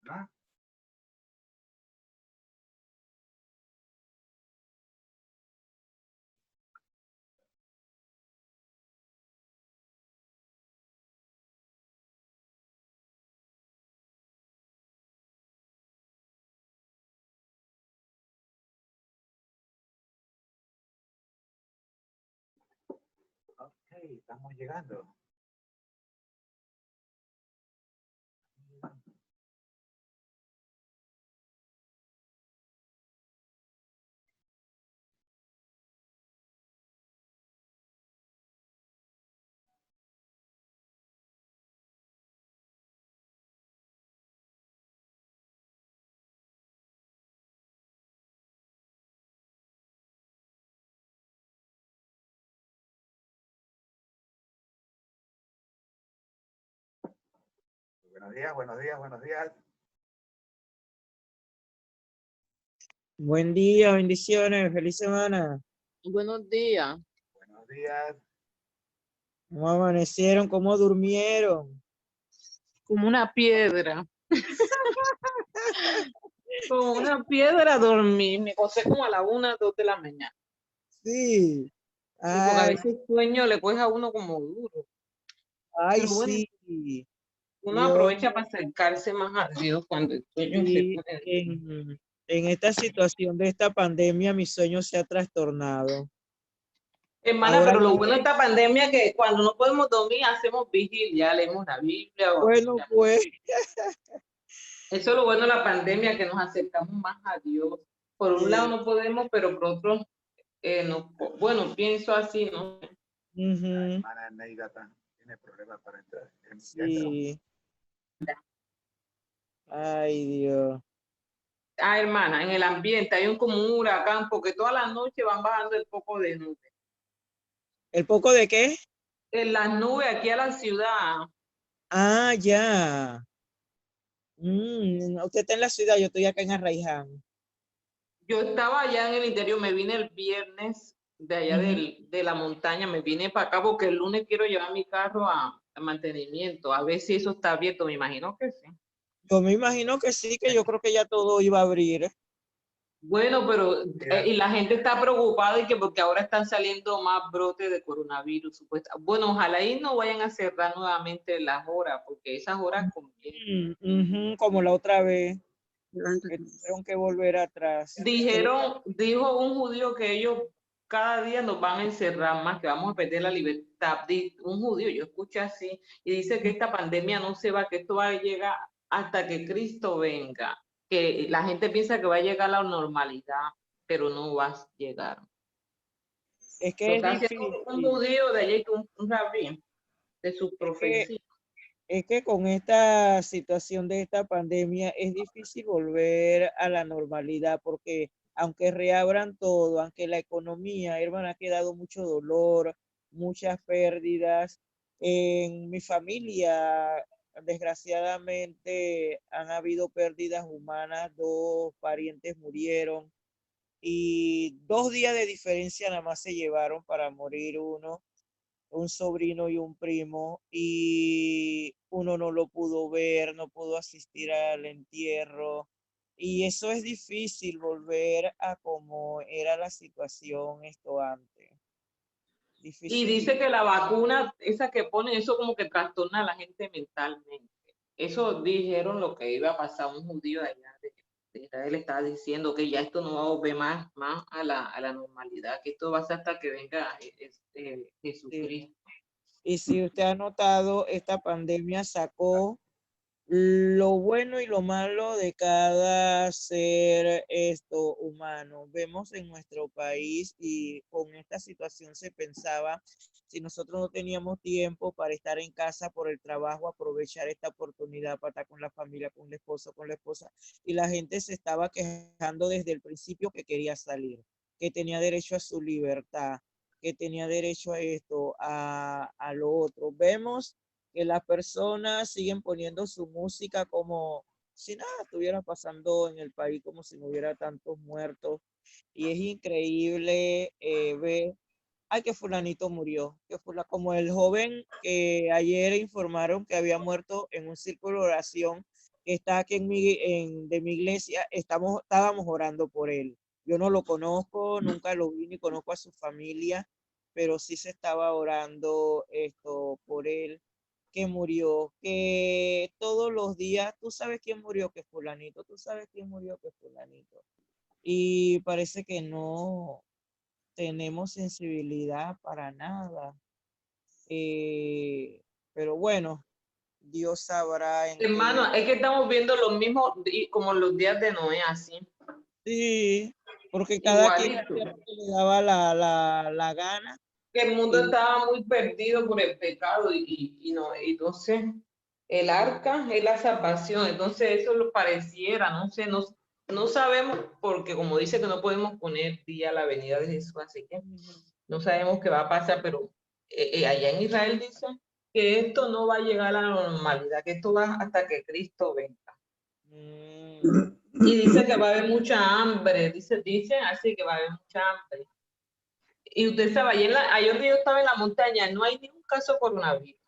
¿Ah? Ok, estamos llegando. Buenos días, buenos días, buenos días. Buen día, bendiciones, feliz semana. Buenos días. Buenos días. ¿Cómo amanecieron? ¿Cómo durmieron? Como una piedra. Como una piedra dormí. Me acosté como a la 1, 2 de la mañana. Sí. Sí, porque a Ay, veces el sueño le coge a uno como duro. ay, Pero bueno, sí. uno Dios, aprovecha para acercarse más a Dios cuando el sueño se sí, pone. en esta situación de esta pandemia mi sueño se ha trastornado. Hermana, Ahora, pero lo bueno de esta pandemia es que cuando no podemos dormir, hacemos vigilia, leemos la Biblia. bueno, pues, Eso es lo bueno de la pandemia, que nos acercamos más a Dios. Por un lado no podemos, pero por otro, no, bueno, pienso así, ¿no? La hermana Neida tiene problemas para entrar. sí. Ay, Dios. Ah, hermana, en el ambiente hay como un huracán, porque todas las noches van bajando el poco de nubes. ¿El poco de qué? En las nubes aquí a la ciudad. Ah, ya. Usted está en la ciudad, yo estoy acá en Arraiján. Yo estaba allá en el interior, me vine el viernes de allá de la montaña, me vine para acá porque el lunes quiero llevar mi carro a mantenimiento, a ver si eso está abierto, me imagino que sí. Yo me imagino que sí, que yo creo que ya todo iba a abrir. Bueno, pero y la gente está preocupada y que porque ahora están saliendo más brotes de coronavirus, supuestamente. Bueno, ojalá y no vayan a cerrar nuevamente las horas, porque esas horas convienen. Como la otra vez, que tuvieron que volver atrás. Dijo un judío que ellos cada día nos van a encerrar más, que vamos a perder la libertad. Un judío, yo escuché así, y dice que esta pandemia no se va, que esto va a llegar hasta que Cristo venga, que la gente piensa que va a llegar la normalidad, pero no va a llegar. Es que Lo es está haciendo un difícil. judío de allí, un rabí, de su Es que, profecía. es que con esta situación de esta pandemia es difícil volver a la normalidad porque aunque reabran todo, aunque la economía, hermana, ha quedado mucho dolor, muchas pérdidas. En mi familia, desgraciadamente, han habido pérdidas humanas, 2 parientes murieron y 2 días de diferencia nada más se llevaron para morir uno, un sobrino y un primo, y uno no lo pudo ver, no pudo asistir al entierro. Y eso es difícil volver a como era la situación esto antes. Y Difícil. dice que la vacuna, esa que ponen, eso como que trastorna a la gente mentalmente. Eso dijeron lo que iba a pasar un judío de allá de Israel, estaba diciendo que ya esto no va a volver más a la normalidad, que esto va a ser hasta que venga Sí. Jesucristo. Y si usted ha notado, esta pandemia sacó lo bueno y lo malo de cada ser esto humano. Vemos en nuestro país y con esta situación se pensaba, si nosotros no teníamos tiempo para estar en casa por el trabajo, aprovechar esta oportunidad para estar con la familia, con el esposo, con la esposa. Y la gente se estaba quejando desde el principio que quería salir, que tenía derecho a su libertad, que tenía derecho a esto, a lo otro. Vemos que las personas siguen poniendo su música como si nada estuviera pasando en el país, como si no hubiera tantos muertos. Y es increíble ver, ay, que fulanito murió, como el joven que ayer informaron que había muerto en un círculo de oración, que está aquí de mi iglesia, estábamos orando por él. Yo no lo conozco, nunca lo vi ni conozco a su familia, pero sí se estaba orando por él, que murió, que todos los días, tú sabes quién murió, que fulanito, tú sabes quién murió, que fulanito. Y parece que no tenemos sensibilidad para nada. Pero bueno, Dios sabrá en Hermano, qué. es que estamos viendo lo mismo como los días de Noé, así. Sí, porque cada quien Igualito. hacía lo que le daba la gana. Que el mundo Y, estaba muy perdido por el pecado y no, entonces el arca es la salvación, entonces eso lo pareciera, no sé, no sabemos porque como dice que no podemos poner día a la venida de Jesús, así que no sabemos qué va a pasar, pero allá en Israel dice que esto no va a llegar a la normalidad, que esto va hasta que Cristo venga. Y dice que va a haber mucha hambre, dice así que va a haber mucha hambre. Y usted sabe, ayer yo estaba en la montaña, no hay ningún caso de coronavirus.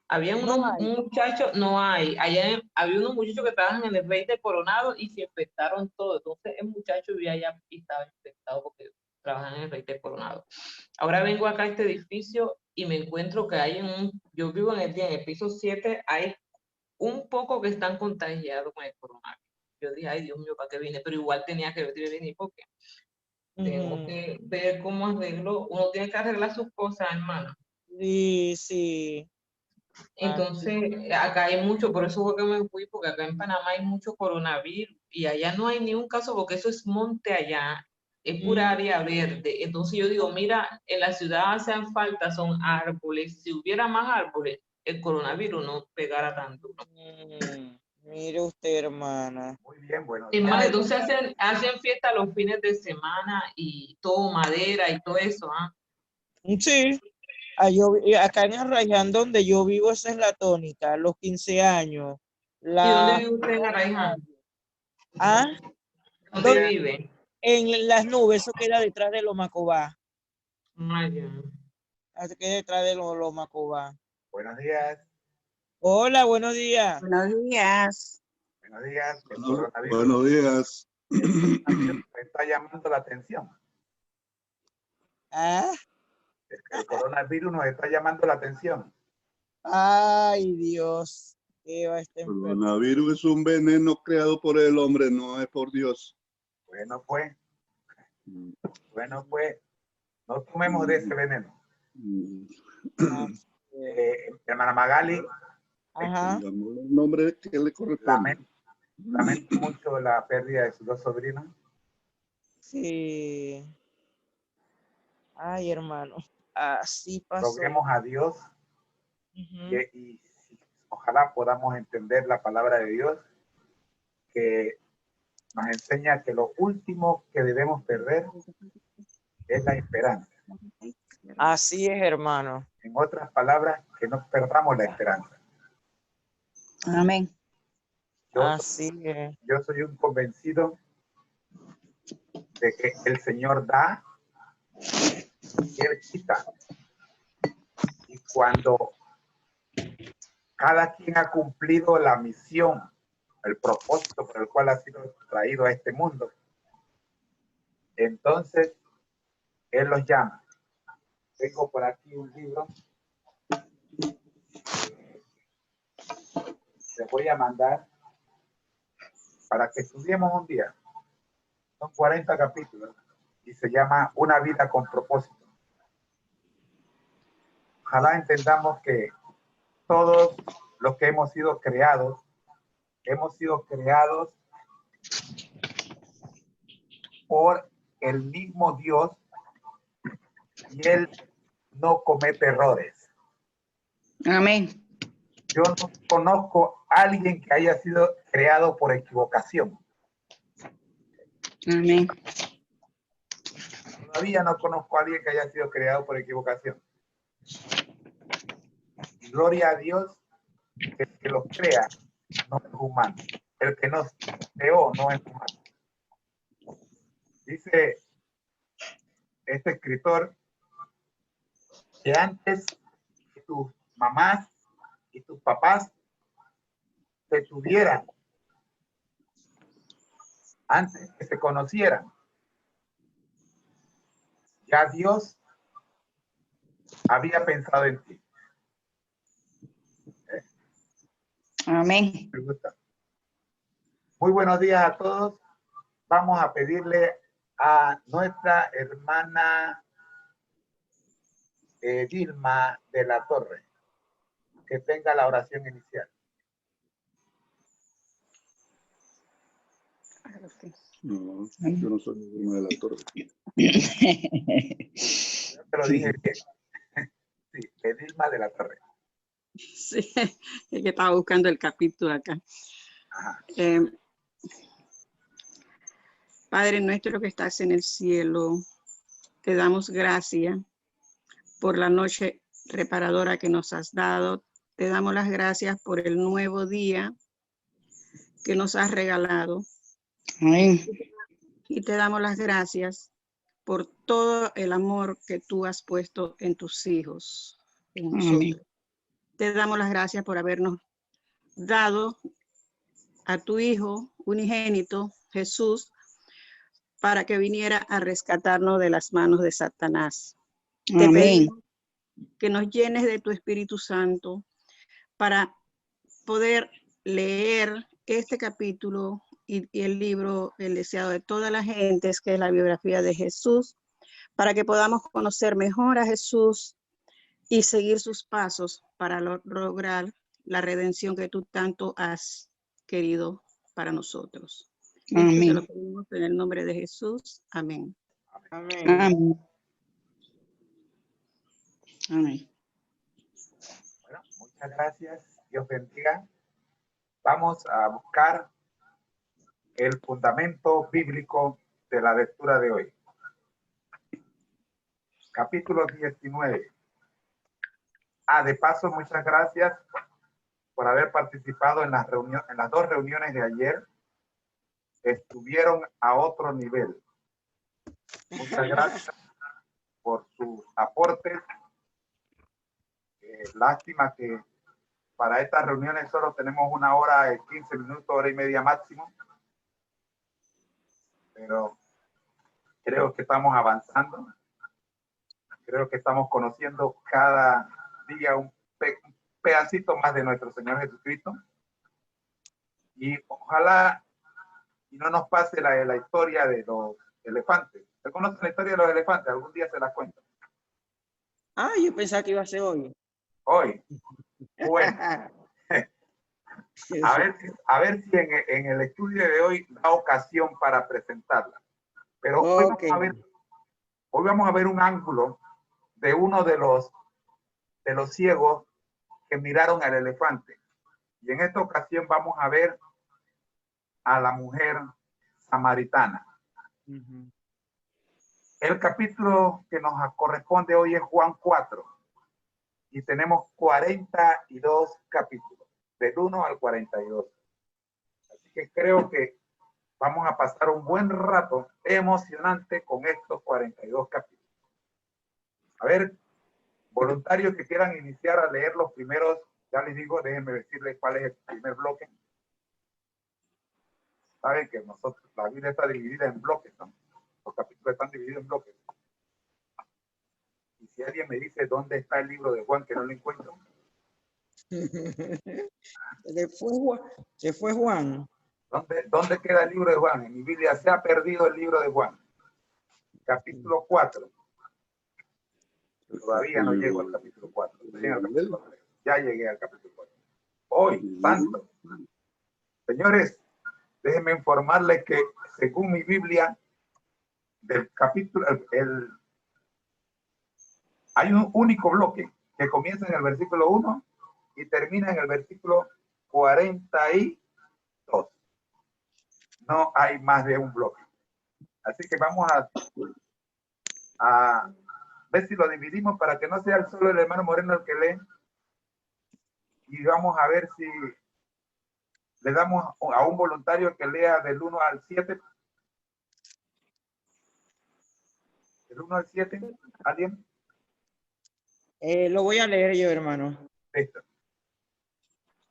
Había no unos hay. muchachos, no hay, había unos muchachos que trabajan en el Rey de Coronado y se infectaron todos. Entonces el muchacho vivía allá y estaba infectado porque trabajan en el Rey de Coronado. Ahora vengo acá a este edificio y me encuentro que yo vivo en el piso 7, hay un poco que están contagiados con el coronavirus. Yo dije, ay Dios mío, ¿para qué vine? Pero igual tenía que venir porque tengo que ver cómo arreglo, uno tiene que arreglar sus cosas, hermano. Sí, sí. Entonces, acá hay mucho, por eso fue que me fui, porque acá en Panamá hay mucho coronavirus y allá no hay ni un caso, porque eso es monte allá, es pura área verde. Entonces yo digo, mira, en la ciudad hacen falta, son árboles, si hubiera más árboles, el coronavirus no pegara tanto. Mire usted, hermana. Muy bien, buenos Es días. más, Ay, entonces hacen fiesta los fines de semana y todo madera y todo eso, ¿ah? sí, acá en Arrayán, donde yo vivo, esa es la tónica, los 15 años. ¿Y dónde La, vive usted en Arraiján? ah, ¿Dónde don- vive? en las nubes, eso queda detrás de Lomacobá. Ah, ya. Eso queda detrás de Lomacobá. Buenos días. Hola, buenos días. Buenos días. Buenos días. El Buenos coronavirus días. me está llamando la atención. ¿Ah? El coronavirus nos está llamando la atención. Ay, Dios. ¿Qué va este El enfermo? coronavirus es un veneno creado por el hombre, no es por Dios. Bueno, pues, no tomemos de ese veneno. Hermana Magali, Ajá. Digamos el nombre que le corresponde. lamento mucho la pérdida de sus dos sobrinos. Sí. Ay, hermano. Así pasó. Roguemos a Dios Ujú. y ojalá podamos entender la palabra de Dios que nos enseña que lo último que debemos perder es la esperanza. Así es, hermano. En otras palabras, que no perdamos la esperanza. Amén. Así es. Yo soy un convencido de que el Señor da y Él quita. Y cuando cada quien ha cumplido la misión, el propósito por el cual ha sido traído a este mundo, entonces Él los llama. Tengo por aquí un libro. Les voy a mandar para que estudiemos un día. Son 40 capítulos y se llama Una vida con propósito. Ojalá entendamos que todos los que hemos sido creados por el mismo Dios y Él no comete errores. Amén. Yo no conozco a alguien que haya sido creado por equivocación. Amén. Todavía no conozco a alguien que haya sido creado por equivocación. Y gloria a Dios que el que los crea no es humano. El que nos creó no es humano. Dice este escritor que antes que tus mamás y tus papás te tuvieran antes que se conocieran, ya Dios había pensado en ti. Amén. Me gusta. Muy buenos días a todos. Vamos a pedirle a nuestra hermana Dilma de la Torre que tenga la oración inicial. No, yo no soy Dilma de la Torre. Te lo dije bien. Sí, de Dilma de la Torre. Sí, es que estaba buscando el capítulo acá. Ajá. Padre nuestro que estás en el cielo, te damos gracias por la noche reparadora que nos has dado. Te damos las gracias por el nuevo día que nos has regalado. Amén. Y te damos las gracias por todo el amor que tú has puesto en tus hijos, en nosotros. Amén. Te damos las gracias por habernos dado a tu Hijo unigénito, Jesús, para que viniera a rescatarnos de las manos de Satanás. Te Amén. pedimos que nos llenes de tu Espíritu Santo para poder leer este capítulo y el libro El deseado de todas las gentes, que es la biografía de Jesús, para que podamos conocer mejor a Jesús y seguir sus pasos para lograr la redención que tú tanto has querido para nosotros. Esto te Amén. lo pedimos en el nombre de Jesús. Amén. Amén. Amén. Amén. Bueno, muchas gracias. Dios bendiga. Vamos a buscar el fundamento bíblico de la lectura de hoy. Capítulo 19. De paso, muchas gracias por haber participado en las dos reuniones de ayer. Estuvieron a otro nivel. Muchas gracias por sus aportes. Lástima que para estas reuniones solo tenemos 1 hora y 15 minutos, 1 hora y media máximo. Pero creo que estamos avanzando. Creo que estamos conociendo cada día un pedacito más de nuestro Señor Jesucristo. Y ojalá y no nos pase la historia de los elefantes. ¿Se conoce la historia de los elefantes? Algún día se las cuento. Yo pensaba que iba a ser hoy. Hoy. Bueno. A ver si en el estudio de hoy da ocasión para presentarla. Pero Okay. hoy vamos a ver un ángulo de uno de los ciegos que miraron al elefante. Y en esta ocasión vamos a ver a la mujer samaritana. El capítulo que nos corresponde hoy es Juan 4. Y tenemos 42 capítulos, del 1 al 42. Así que creo que vamos a pasar un buen rato emocionante con estos 42 capítulos. A ver, voluntarios que quieran iniciar a leer los primeros, ya les digo, déjenme decirles cuál es el primer bloque. Saben que nosotros, la Biblia está dividida en bloques, ¿no? Los capítulos están divididos en bloques. Y si alguien me dice dónde está el libro de Juan, que no lo encuentro. Se fue Juan. ¿Dónde queda el libro de Juan? En mi Biblia se ha perdido el libro de Juan. Capítulo 4. Todavía no llego al capítulo 4. Ya llegué al capítulo 4. Hoy, santo. Señores, déjenme informarles que según mi Biblia, del capítulo, hay un único bloque que comienza en el versículo 1 y termina en el versículo 42. No hay más de un bloque. Así que vamos a ver si lo dividimos para que no sea solo el hermano Moreno el que lee. Y vamos a ver si le damos a un voluntario que lea del 1 al 7. ¿Del 1 al 7? ¿Alguien? Lo voy a leer yo, hermano. Listo.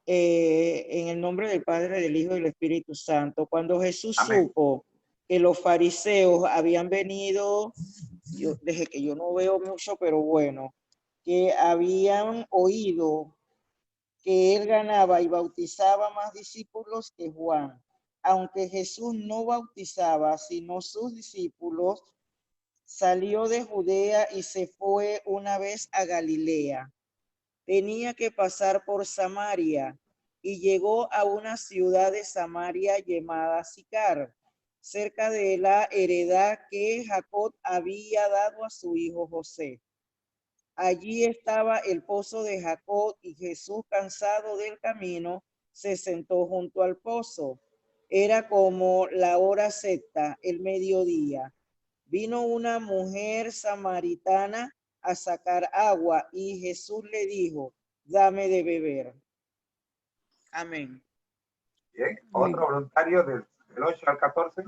En el nombre del Padre, del Hijo y del Espíritu Santo. Cuando Jesús Amén. supo que los fariseos habían venido, desde que yo no veo mucho, pero bueno, que habían oído que él ganaba y bautizaba más discípulos que Juan, aunque Jesús no bautizaba, sino sus discípulos, salió de Judea y se fue una vez a Galilea. Tenía que pasar por Samaria y llegó a una ciudad de Samaria llamada Sicar, cerca de la heredad que Jacob había dado a su hijo José. Allí estaba el pozo de Jacob y Jesús, cansado del camino, se sentó junto al pozo. Era como la hora sexta, el mediodía. Vino una mujer samaritana a sacar agua y Jesús le dijo, dame de beber. Amén. Bien, otro voluntario del 8 al 14.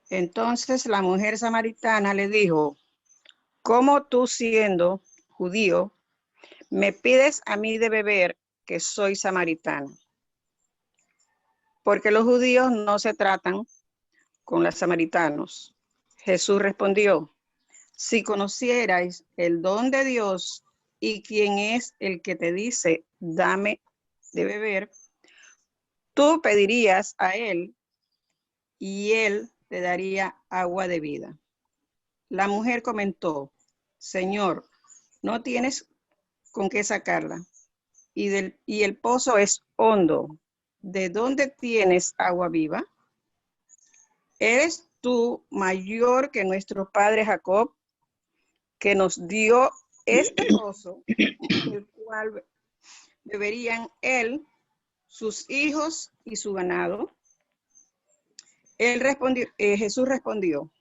Entonces la mujer samaritana le dijo, ¿cómo tú siendo judío me pides a mí de beber que soy samaritana? Porque los judíos no se tratan con los samaritanos. Jesús respondió, si conocierais el don de Dios y quién es el que te dice, dame de beber, tú pedirías a él y él te daría agua de vida. La mujer comentó, Señor, no tienes con qué sacarla y el pozo es hondo. ¿De dónde tienes agua viva? ¿Eres tú mayor que nuestro padre Jacob, que nos dio este pozo, el cual beberían él, sus hijos y su ganado? Jesús respondió,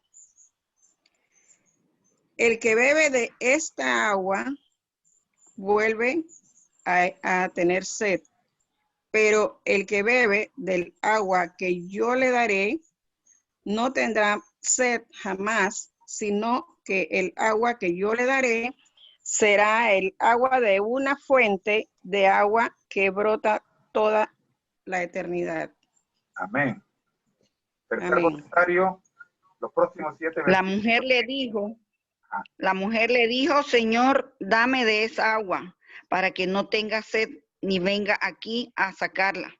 el que bebe de esta agua vuelve a tener sed, pero el que bebe del agua que yo le daré no tendrá sed jamás, sino que el agua que yo le daré será el agua de una fuente de agua que brota toda la eternidad. Amén. Tercer Amén. voluntario, los próximos 7 La versículos. mujer le dijo, Señor, dame de esa agua para que no tenga sed ni venga aquí a sacarla.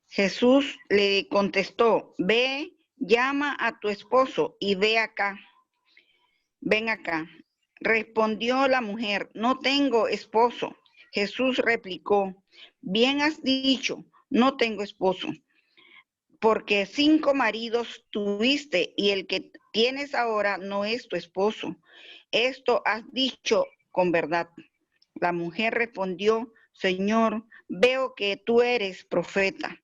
Jesús le contestó, ve, llama a tu esposo y ven acá. Respondió la mujer, no tengo esposo. Jesús replicó, bien has dicho, no tengo esposo, porque 5 maridos tuviste y el que tienes ahora no es tu esposo. Esto has dicho con verdad. La mujer respondió, Señor, veo que tú eres profeta.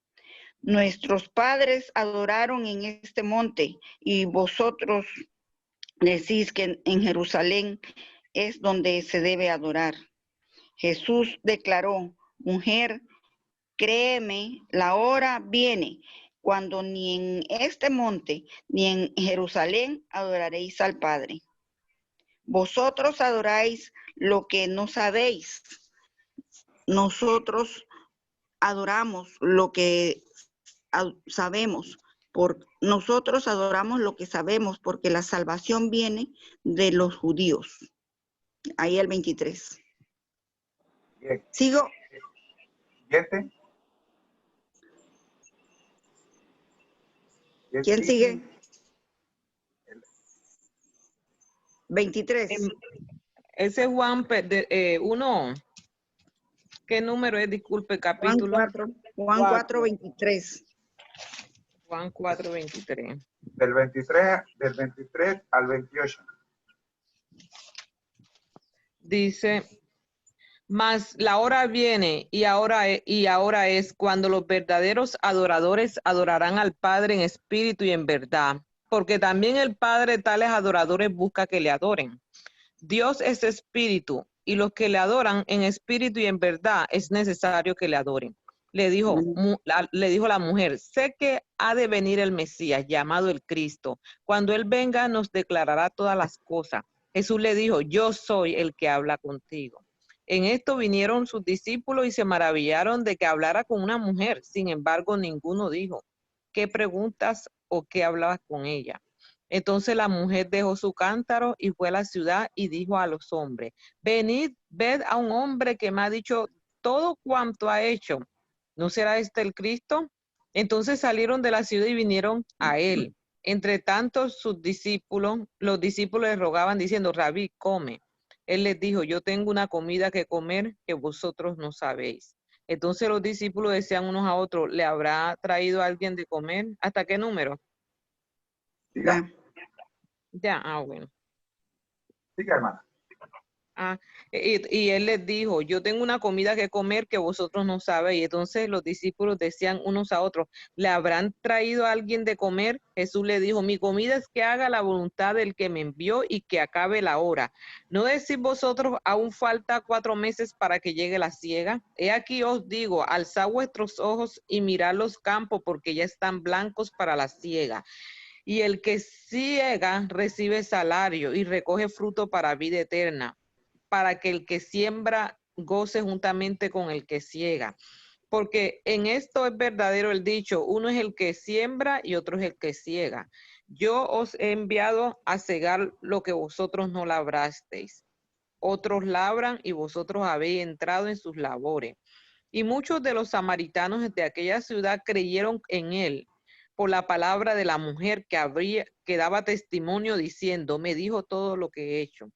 Nuestros padres adoraron en este monte y vosotros decís que en Jerusalén es donde se debe adorar. Jesús declaró, mujer, créeme, la hora viene cuando ni en este monte ni en Jerusalén adoraréis al Padre. Vosotros adoráis lo que no sabéis. Nosotros adoramos lo que sabemos. Nosotros adoramos lo que sabemos porque la salvación viene de los judíos. Ahí el 23. Bien. Sigo. Siguiente. ¿Quién sigue? 23. Ese Juan 1. ¿Qué número es? Disculpe, capítulo. Juan 4, 23. Juan 4, 23. Del 23 al 28. Dice, mas la hora viene y ahora es cuando los verdaderos adoradores adorarán al Padre en espíritu y en verdad, porque también el Padre tales adoradores busca que le adoren. Dios es espíritu y los que le adoran en espíritu y en verdad es necesario que le adoren. Le dijo la mujer, sé que ha de venir el Mesías, llamado el Cristo. Cuando él venga nos declarará todas las cosas. Jesús le dijo, yo soy el que habla contigo. En esto vinieron sus discípulos y se maravillaron de que hablara con una mujer. Sin embargo, ninguno dijo, ¿qué preguntas o qué hablabas con ella? Entonces la mujer dejó su cántaro y fue a la ciudad y dijo a los hombres, venid, ved a un hombre que me ha dicho todo cuanto ha hecho. ¿No será este el Cristo? Entonces salieron de la ciudad y vinieron a él. Entre tanto, los discípulos le rogaban diciendo, Rabí, come. Él les dijo, yo tengo una comida que comer que vosotros no sabéis. Entonces los discípulos decían unos a otros, ¿le habrá traído alguien de comer? ¿Hasta qué número? Siga, Ya, bueno. siga, hermana. Y él les dijo, yo tengo una comida que comer que vosotros no sabéis. Entonces los discípulos decían unos a otros, ¿le habrán traído a alguien de comer? Jesús le dijo, mi comida es que haga la voluntad del que me envió y que acabe la hora. ¿No decís vosotros, aún falta 4 meses para que llegue la siega? He aquí os digo, alzad vuestros ojos y mirad los campos, porque ya están blancos para la siega. Y el que siega recibe salario y recoge fruto para vida eterna, para que el que siembra goce juntamente con el que siega. Porque en esto es verdadero el dicho, uno es el que siembra y otro es el que siega. Yo os he enviado a segar lo que vosotros no labrasteis. Otros labran y vosotros habéis entrado en sus labores. Y muchos de los samaritanos de aquella ciudad creyeron en él por la palabra de la mujer que daba testimonio diciendo, me dijo todo lo que he hecho.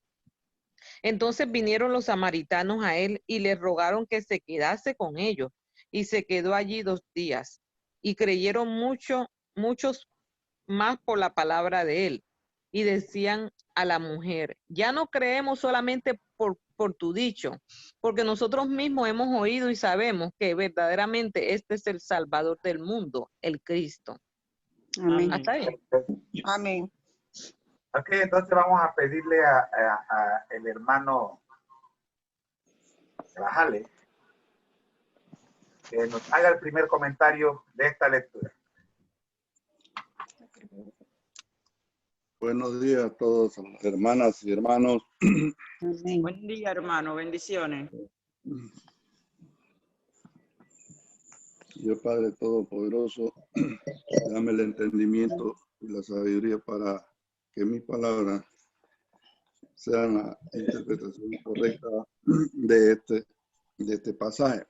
Entonces vinieron los samaritanos a él y le rogaron que se quedase con ellos. Y se quedó allí 2 días. Y creyeron muchos más por la palabra de él. Y decían a la mujer, ya no creemos solamente por tu dicho, porque nosotros mismos hemos oído y sabemos que verdaderamente este es el Salvador del mundo, el Cristo. Amén. ¿Hasta ahí? Amén. Ok, entonces vamos a pedirle a el hermano Grajales que nos haga el primer comentario de esta lectura. Buenos días a todos, hermanas y hermanos. Amén. Buen día, hermano. Bendiciones. Dios Padre Todopoderoso, dame el entendimiento y la sabiduría para que mis palabras sean la interpretación correcta de este pasaje.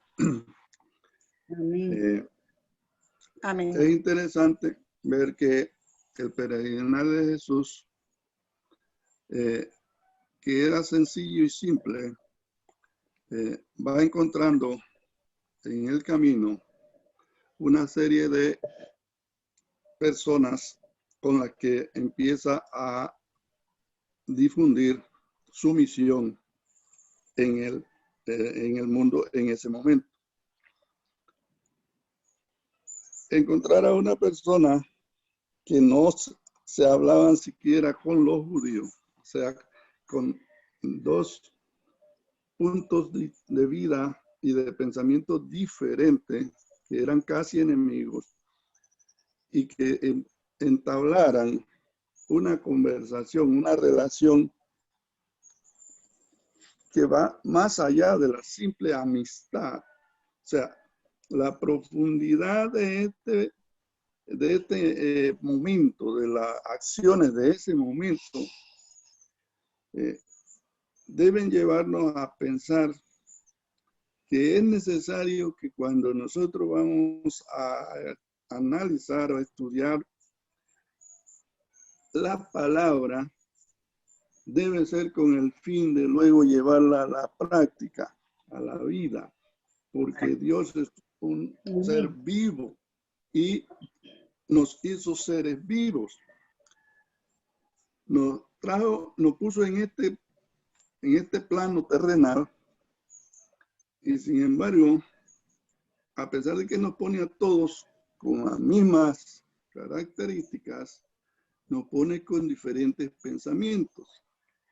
Amén. Amén. Es interesante ver que el peregrinar de Jesús, que era sencillo y simple, va encontrando en el camino una serie de personas con las que empieza a difundir su misión en el mundo en ese momento. Encontrar a una persona que no se hablaban siquiera con los judíos, o sea, con 2 puntos de vida y de pensamiento diferentes, que eran casi enemigos, y que entablaran una conversación, una relación que va más allá de la simple amistad. O sea, la profundidad de este momento, de las acciones de ese momento, deben llevarnos a pensar que es necesario que cuando nosotros vamos a analizar o estudiar la palabra, debe ser con el fin de luego llevarla a la práctica, a la vida, porque Dios es un ser vivo y nos hizo seres vivos. Nos puso en este plano terrenal, y sin embargo, a pesar de que nos pone a todos con las mismas características, nos pone con diferentes pensamientos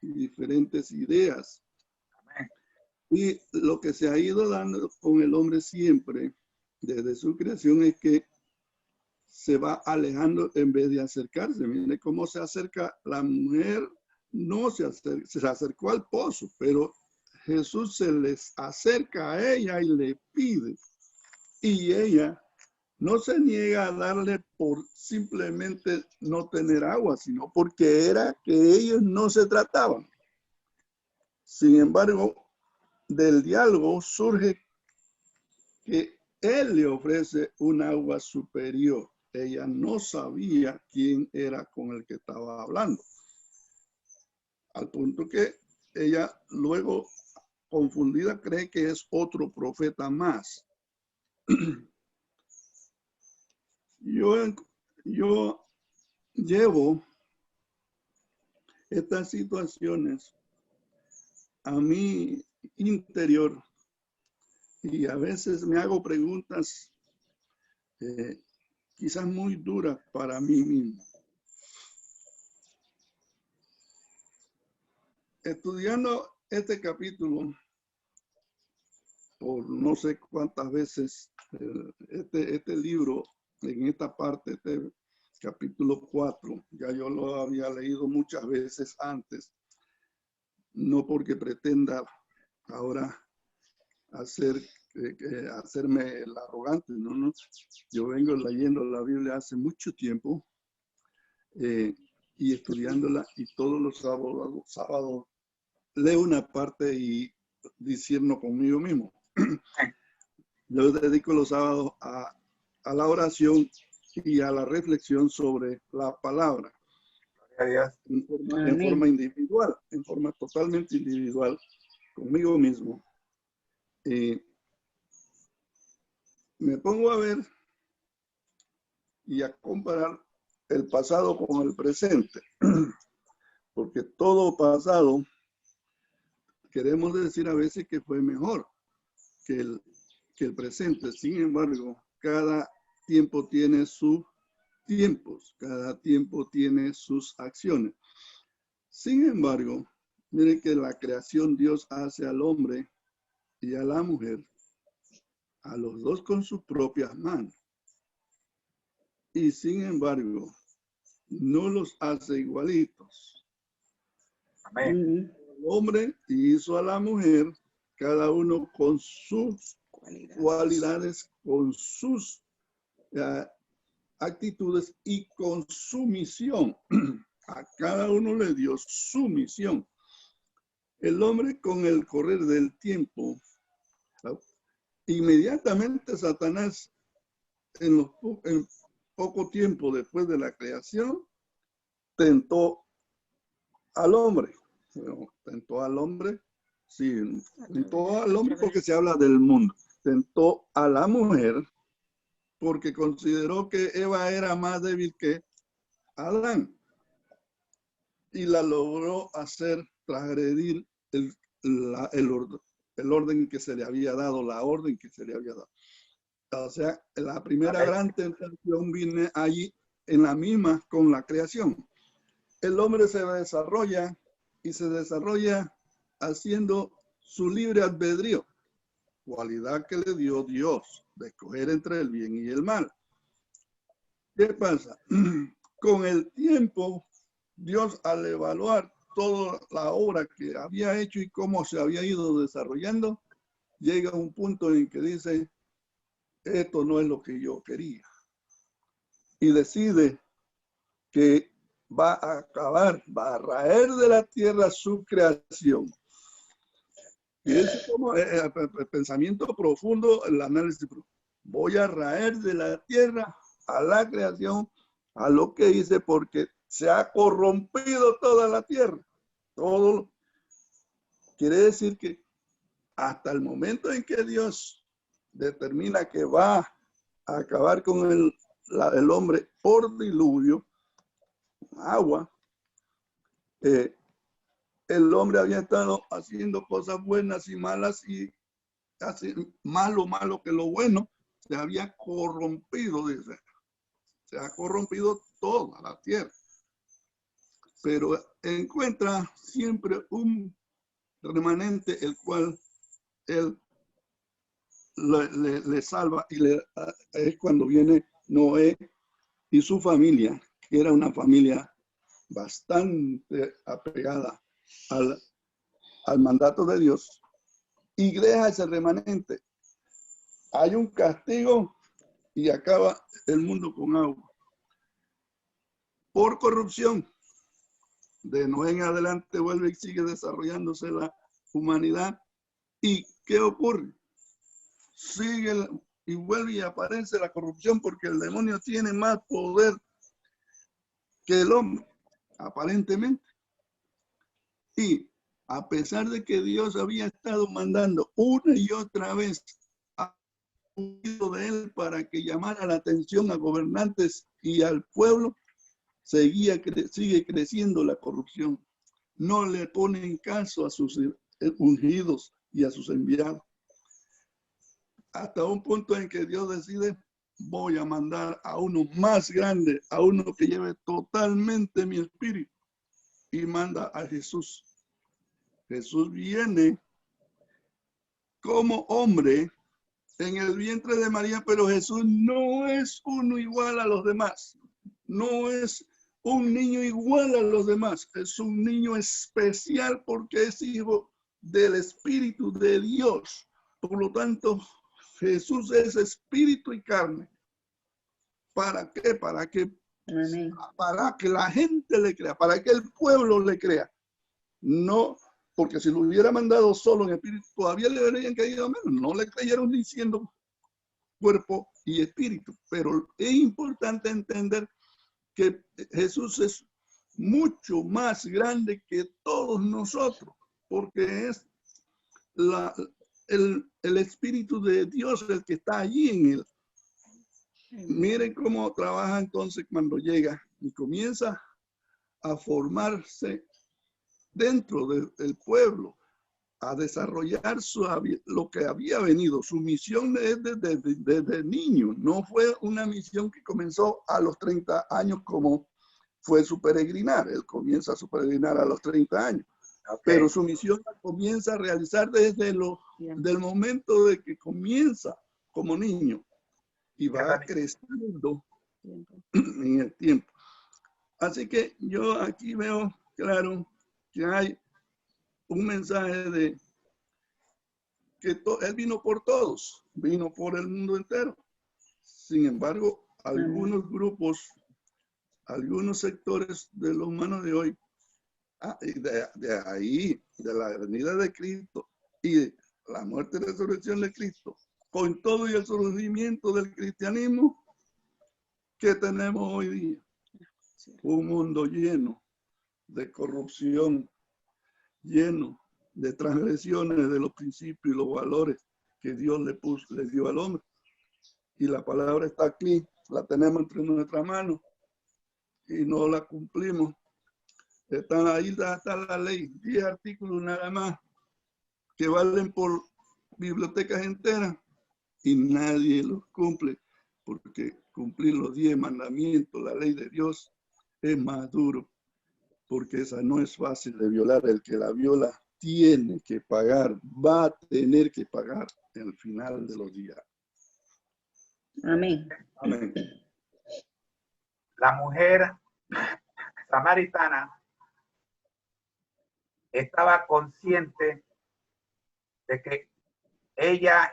y diferentes ideas. Y lo que se ha ido dando con el hombre siempre, desde su creación, es que se va alejando en vez de acercarse. Mire cómo se acerca la mujer, no se acercó al pozo, pero Jesús se les acerca a ella y le pide. Y ella no se niega a darle por simplemente no tener agua, sino porque era que ellos no se trataban. Sin embargo, del diálogo surge que él le ofrece un agua superior. Ella no sabía quién era con el que estaba hablando. Al punto que ella luego, confundida, cree que es otro profeta más. Yo llevo estas situaciones a mi interior y a veces me hago preguntas quizás muy duras para mí mismo. Estudiando este capítulo por no sé cuántas veces, este libro en esta parte, este capítulo 4, ya yo lo había leído muchas veces antes, no porque pretenda ahora hacerme el arrogante, no. Yo vengo leyendo la Biblia hace mucho tiempo y estudiándola, y todos los sábados leo una parte y discierno conmigo mismo. Yo dedico los sábados a la oración y a la reflexión sobre la palabra. En forma individual, en forma totalmente individual, conmigo mismo. Me pongo a ver y a comparar el pasado con el presente, porque todo pasado queremos decir a veces que fue mejor que el presente. Sin embargo, cada tiempo tiene sus tiempos, cada tiempo tiene sus acciones. Sin embargo, miren que la creación Dios hace al hombre y a la mujer, a los dos con sus propias manos. Y sin embargo, no los hace igualitos. Amén. El hombre hizo a la mujer, cada uno con sus cualidades, con sus actitudes y con su misión. A cada uno le dio su misión. El hombre, con el correr del tiempo, inmediatamente Satanás, en poco tiempo después de la creación, tentó al hombre. Tentó al hombre, sí, tentó al hombre porque se habla del mundo. Tentó a la mujer porque consideró que Eva era más débil que Adán y la logró hacer transgredir el orden que se le había dado, la orden que se le había dado. O sea, la primera gran tentación viene allí en la misma con la creación. El hombre se desarrolla y se desarrolla haciendo su libre albedrío, cualidad que le dio Dios de escoger entre el bien y el mal. ¿Qué pasa? Con el tiempo, Dios, al evaluar toda la obra que había hecho y cómo se había ido desarrollando, llega a un punto en que dice, esto no es lo que yo quería. Y decide que va a acabar, va a raer de la tierra su creación. Y es como el pensamiento profundo, el análisis profundo. Voy a raer de la tierra a la creación, a lo que hice, porque se ha corrompido toda la tierra. Todo quiere decir que hasta el momento en que Dios determina que va a acabar con el hombre por diluvio, agua, el hombre había estado haciendo cosas buenas y malas, y hace malo que lo bueno, se había corrompido, dice. Se ha corrompido toda la tierra. Pero encuentra siempre un remanente el cual él le salva, y es cuando viene Noé y su familia, que era una familia bastante apegada al mandato de Dios, y deja ese remanente. Hay un castigo y acaba el mundo con agua. Por corrupción, de Noé en adelante vuelve y sigue desarrollándose la humanidad. ¿Y qué ocurre? Sigue y vuelve y aparece la corrupción porque el demonio tiene más poder que el hombre, aparentemente. Y a pesar de que Dios había estado mandando una y otra vez a de él para que llamara la atención a gobernantes y al pueblo, sigue creciendo la corrupción. No le ponen caso a sus ungidos y a sus enviados. Hasta un punto en que Dios decide, voy a mandar a uno más grande, a uno que lleve totalmente mi espíritu. Y manda a Jesús. Jesús viene como hombre en el vientre de María, pero Jesús no es uno igual a los demás. No es un niño igual a los demás. Es un niño especial porque es hijo del Espíritu de Dios. Por lo tanto, Jesús es espíritu y carne. ¿Para qué? Para que la gente le crea, para que el pueblo le crea. No, porque si lo hubiera mandado solo en espíritu, todavía le habrían caído menos. No le creyeron diciendo cuerpo y espíritu. Pero es importante entender que Jesús es mucho más grande que todos nosotros, porque es el Espíritu de Dios el que está allí en él. Miren cómo trabaja entonces cuando llega y comienza a formarse dentro del pueblo, a desarrollar lo que había venido. Su misión es desde niño. No fue una misión que comenzó a los 30 años como fue su peregrinar. Él comienza su peregrinar a los 30 años. Okay. Pero su misión comienza a realizar desde del momento de que comienza como niño y va creciendo en el tiempo. Así que yo aquí veo claro que hay un mensaje de que él vino por todos, vino por el mundo entero. Sin embargo, algunos grupos, algunos sectores de los humanos de hoy, de la venida de Cristo y de la muerte y resurrección de Cristo, con todo y el surgimiento del cristianismo que tenemos hoy día, un mundo lleno de corrupción, lleno de transgresiones de los principios y los valores que Dios le dio al hombre. Y la palabra está aquí, la tenemos entre nuestras manos y no la cumplimos. Están ahí, está la ley, 10 artículos nada más que valen por bibliotecas enteras y nadie los cumple, porque cumplir los 10 mandamientos, la ley de Dios, es más duro, porque esa no es fácil de violar. El que la viola tiene que pagar, va a tener que pagar en el final de los días. Amén. Amén. La mujer samaritana estaba consciente de que ella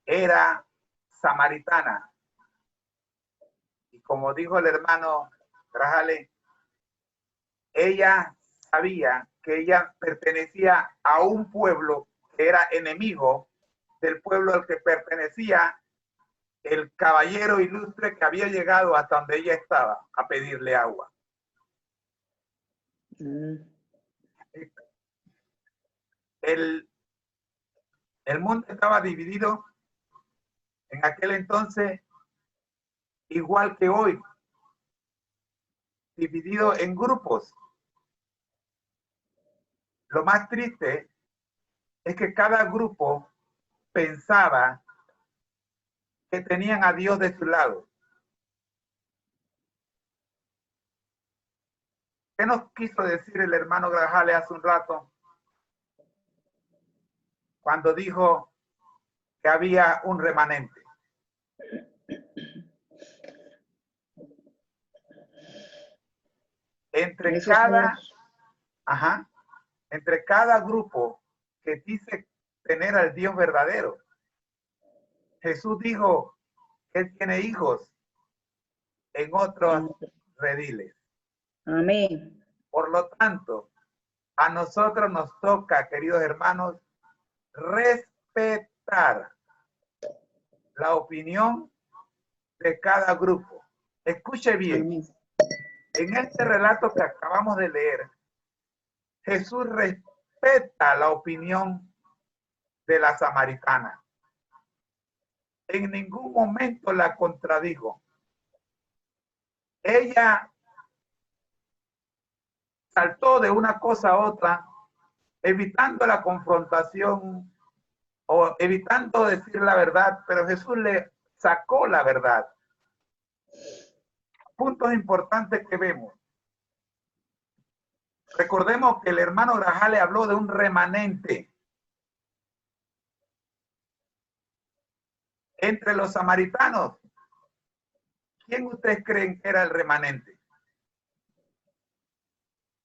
era samaritana. Y como dijo el hermano Grajales, ella sabía que ella pertenecía a un pueblo que era enemigo del pueblo al que pertenecía el caballero ilustre que había llegado hasta donde ella estaba a pedirle agua. El mundo estaba dividido en aquel entonces, igual que hoy, dividido en grupos. Lo más triste es que cada grupo pensaba que tenían a Dios de su lado. ¿Qué nos quiso decir el hermano Grajales hace un rato? Cuando dijo que había un remanente. Entre entre cada grupo que dice tener al Dios verdadero. Jesús dijo que él tiene hijos en otros rediles. Amén. Por lo tanto, a nosotros nos toca, queridos hermanos, respetar la opinión de cada grupo. Escuche bien. Amén. En este relato que acabamos de leer, Jesús respeta la opinión de la samaritana. En ningún momento la contradijo. Ella saltó de una cosa a otra, evitando la confrontación o evitando decir la verdad, pero Jesús le sacó la verdad. Puntos importantes que vemos. Recordemos que el hermano Grajales habló de un remanente. Entre los samaritanos, ¿quién ustedes creen que era el remanente?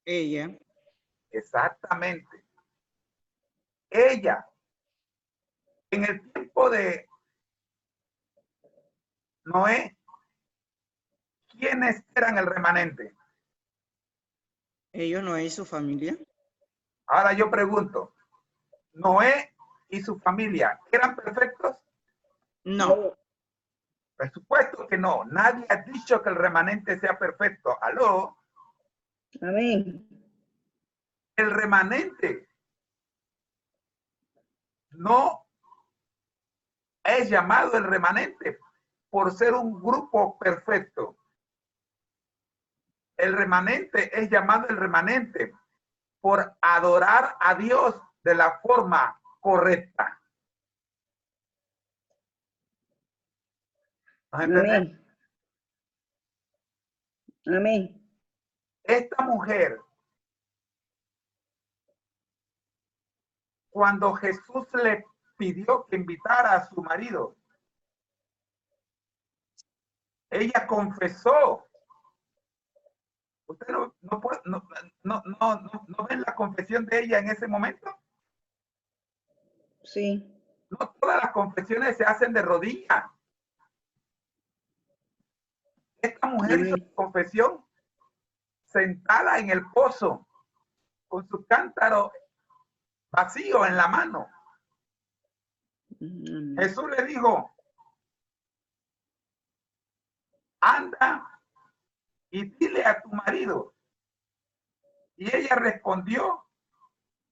Ella. Exactamente. Ella. En el tiempo de Noé, ¿quiénes eran el remanente? Ellos no es su familia. Ahora yo pregunto, ¿Noé y su familia eran perfectos? No. Por supuesto que no. Nadie ha dicho que el remanente sea perfecto. ¿Aló? Amén. El remanente no es llamado el remanente por ser un grupo perfecto. El remanente es llamado el remanente por adorar a Dios de la forma correcta. ¿Nos entendemos? Amén. Amén. Esta mujer, cuando Jesús le pidió que invitara a su marido, ella confesó. ¿Usted no ven la confesión de ella en ese momento? Sí. No todas las confesiones se hacen de rodillas. Esta mujer hizo su confesión sentada en el pozo, con su cántaro vacío en la mano. Jesús le dijo, anda y dile a tu marido. Y ella respondió,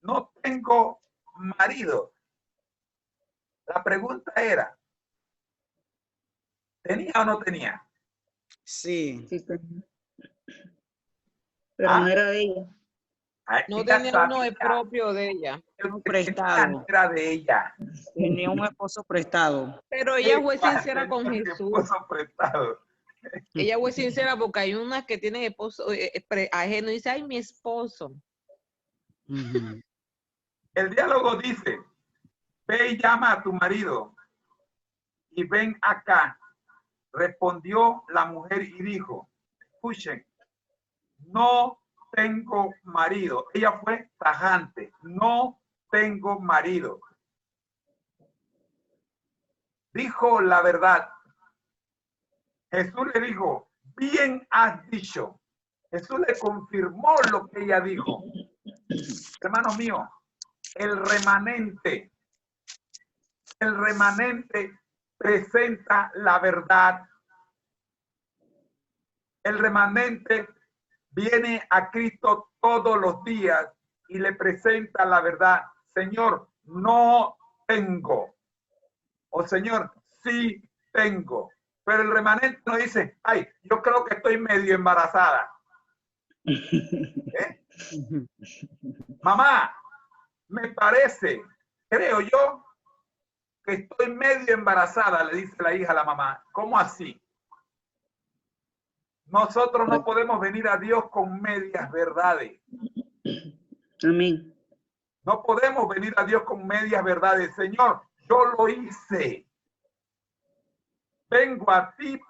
no tengo marido. La pregunta era, ¿tenía o no tenía? Sí. Sí, pero no era de ella. No Ella tenía uno sabía propio de ella. que No el que tenía prestado. era de ella. Tenía un esposo prestado. Pero ella fue Ella sincera con tenía un Jesús. esposo prestado. Ella fue sincera porque hay unas que tienen esposo ajeno y dice, ay, mi esposo. Ujú. El diálogo dice, ve y llama a tu marido y ven acá. Respondió la mujer y dijo, escuchen, no tengo marido. Ella fue tajante, no tengo marido. Dijo la verdad. Jesús le dijo, bien has dicho. Jesús le confirmó lo que ella dijo. Hermanos míos, el remanente presenta la verdad. El remanente viene a Cristo todos los días y le presenta la verdad. Señor, no tengo. O Señor, sí tengo. Pero el remanente no dice, ay, yo creo que estoy medio embarazada. ¿Eh? Mamá, me parece, creo yo, que estoy medio embarazada, le dice la hija a la mamá. ¿Cómo así? Nosotros no podemos venir a Dios con medias verdades. Amén. No podemos venir a Dios con medias verdades. Señor, yo lo hice. Vengo a ti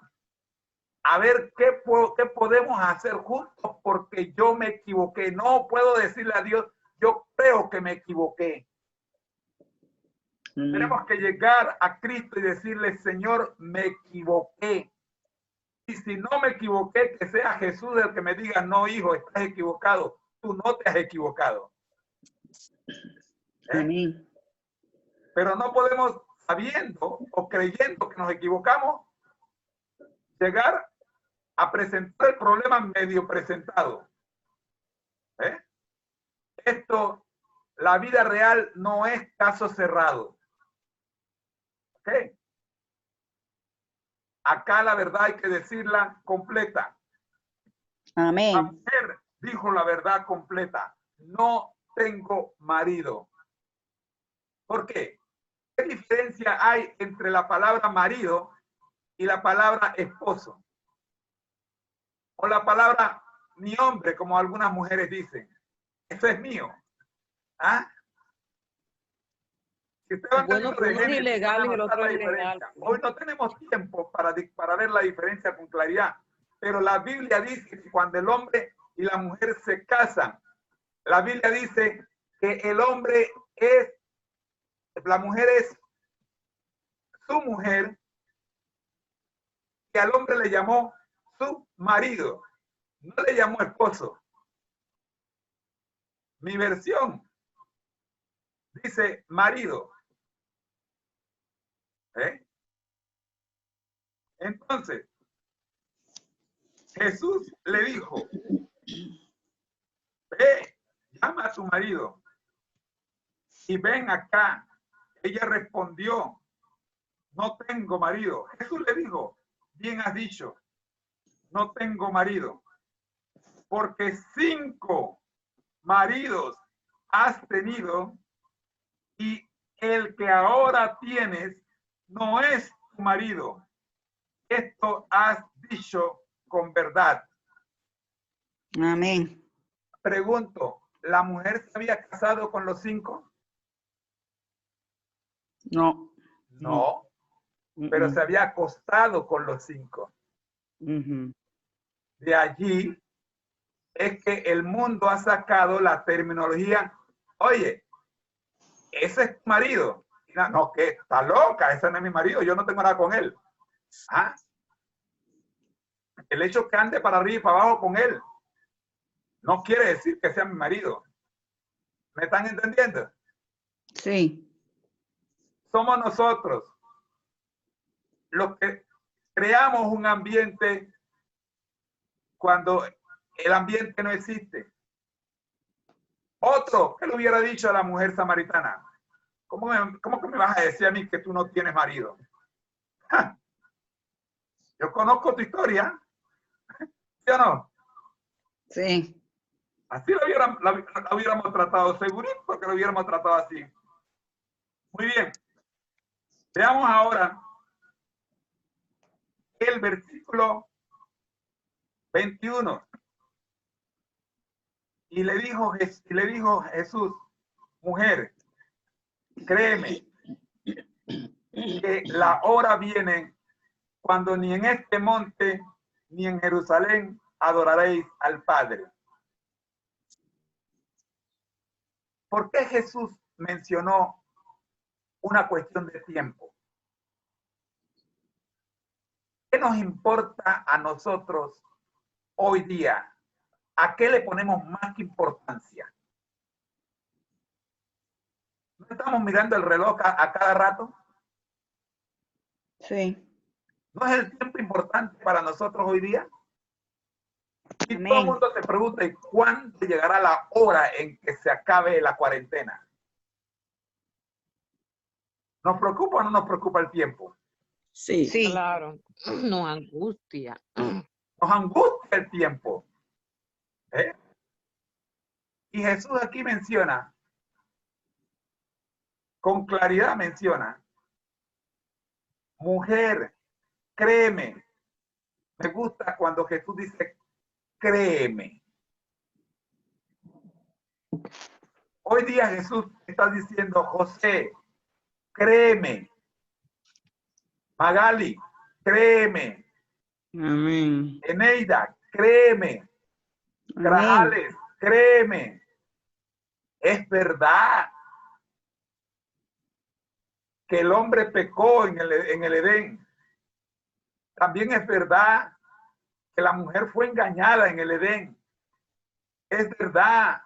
a ver qué podemos hacer juntos porque yo me equivoqué. No puedo decirle a Dios, yo creo que me equivoqué. Tenemos que llegar a Cristo y decirle, Señor, me equivoqué. Y si no me equivoqué, que sea Jesús el que me diga, no, hijo, estás equivocado. Tú no te has equivocado. Amén. Pero no podemos, sabiendo o creyendo que nos equivocamos, llegar a presentar el problema medio presentado. Esto, la vida real no es caso cerrado. ¿Ok? Acá la verdad hay que decirla completa. Amén. La mujer dijo la verdad completa. No tengo marido. ¿Por qué? ¿Qué diferencia hay entre la palabra marido y la palabra esposo? O la palabra mi hombre, como algunas mujeres dicen. Eso es mío. ¿Ah? Si usted va Bueno, que uno es ilegal y el otro es legal. diferencia. Hoy no tenemos tiempo para ver la diferencia con claridad. Pero la Biblia dice que cuando el hombre y la mujer se casan, la Biblia dice que el hombre es, la mujer es su mujer, que al hombre le llamó su marido, no le llamó esposo. Mi versión dice marido. Entonces, Jesús le dijo, ve, llama a tu marido y ven acá. Ella respondió, no tengo marido. Jesús le dijo, bien has dicho, no tengo marido, porque 5 maridos has tenido y el que ahora tienes no es tu marido. Esto has dicho con verdad. Amén. Pregunto, ¿la mujer se había casado con los 5? No. No, pero se había acostado con los 5. De allí es que el mundo ha sacado la terminología, oye, ese es tu marido. No, que está loca, ese no es mi marido, yo no tengo nada con él. ¿Ah? El hecho que ande para arriba y para abajo con él no quiere decir que sea mi marido. ¿Me están entendiendo? Sí. Somos nosotros los que creamos un ambiente cuando el ambiente no existe. Otro, ¿qué le hubiera dicho a la mujer samaritana? ¿Cómo que me vas a decir a mí que tú no tienes marido? ¡Ja! Yo conozco tu historia. ¿Sí o no? Sí. Así la hubiéramos tratado, segurito que lo hubiéramos tratado así. Muy bien. Veamos ahora el versículo 21. Y le dijo Jesús, mujer, créeme que la hora viene cuando ni en este monte ni en Jerusalén adoraréis al Padre. ¿Por qué Jesús mencionó una cuestión de tiempo? ¿Qué nos importa a nosotros hoy día? ¿A qué le ponemos más importancia? ¿No estamos mirando el reloj a cada rato? Sí. ¿No es el tiempo importante para nosotros hoy día? Y Amén. todo el mundo se pregunta, ¿y cuándo llegará la hora en que se acabe la cuarentena? ¿Nos preocupa o no nos preocupa el tiempo? Sí. Sí. Claro, nos angustia. Nos angustia el tiempo. Y Jesús aquí menciona, con claridad menciona, mujer, créeme. Me gusta cuando Jesús dice, créeme. Hoy día Jesús está diciendo, José, créeme. Magali, créeme. Amén. Eneida, créeme. Amén. Grajales, créeme. es verdad que el hombre pecó en el Edén. También es verdad que la mujer fue engañada en el Edén. Es verdad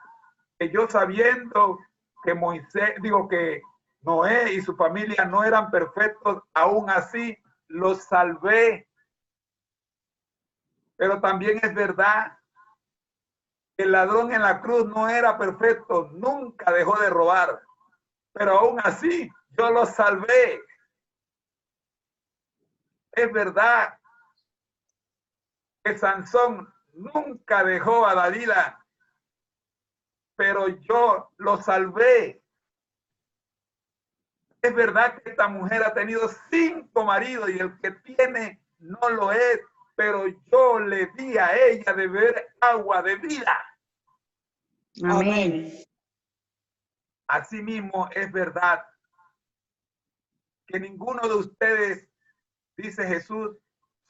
que yo, sabiendo que que Noé y su familia no eran perfectos, aún así los salvé. Pero también es verdad que el ladrón en la cruz no era perfecto, nunca dejó de robar, pero aún así yo lo salvé. Es verdad que Sansón nunca dejó a Dalila, pero yo lo salvé. Es verdad que esta mujer ha tenido 5 maridos y el que tiene no lo es, pero yo le di a ella de beber agua de vida. Amén. Asimismo, es verdad que ninguno de ustedes, dice Jesús,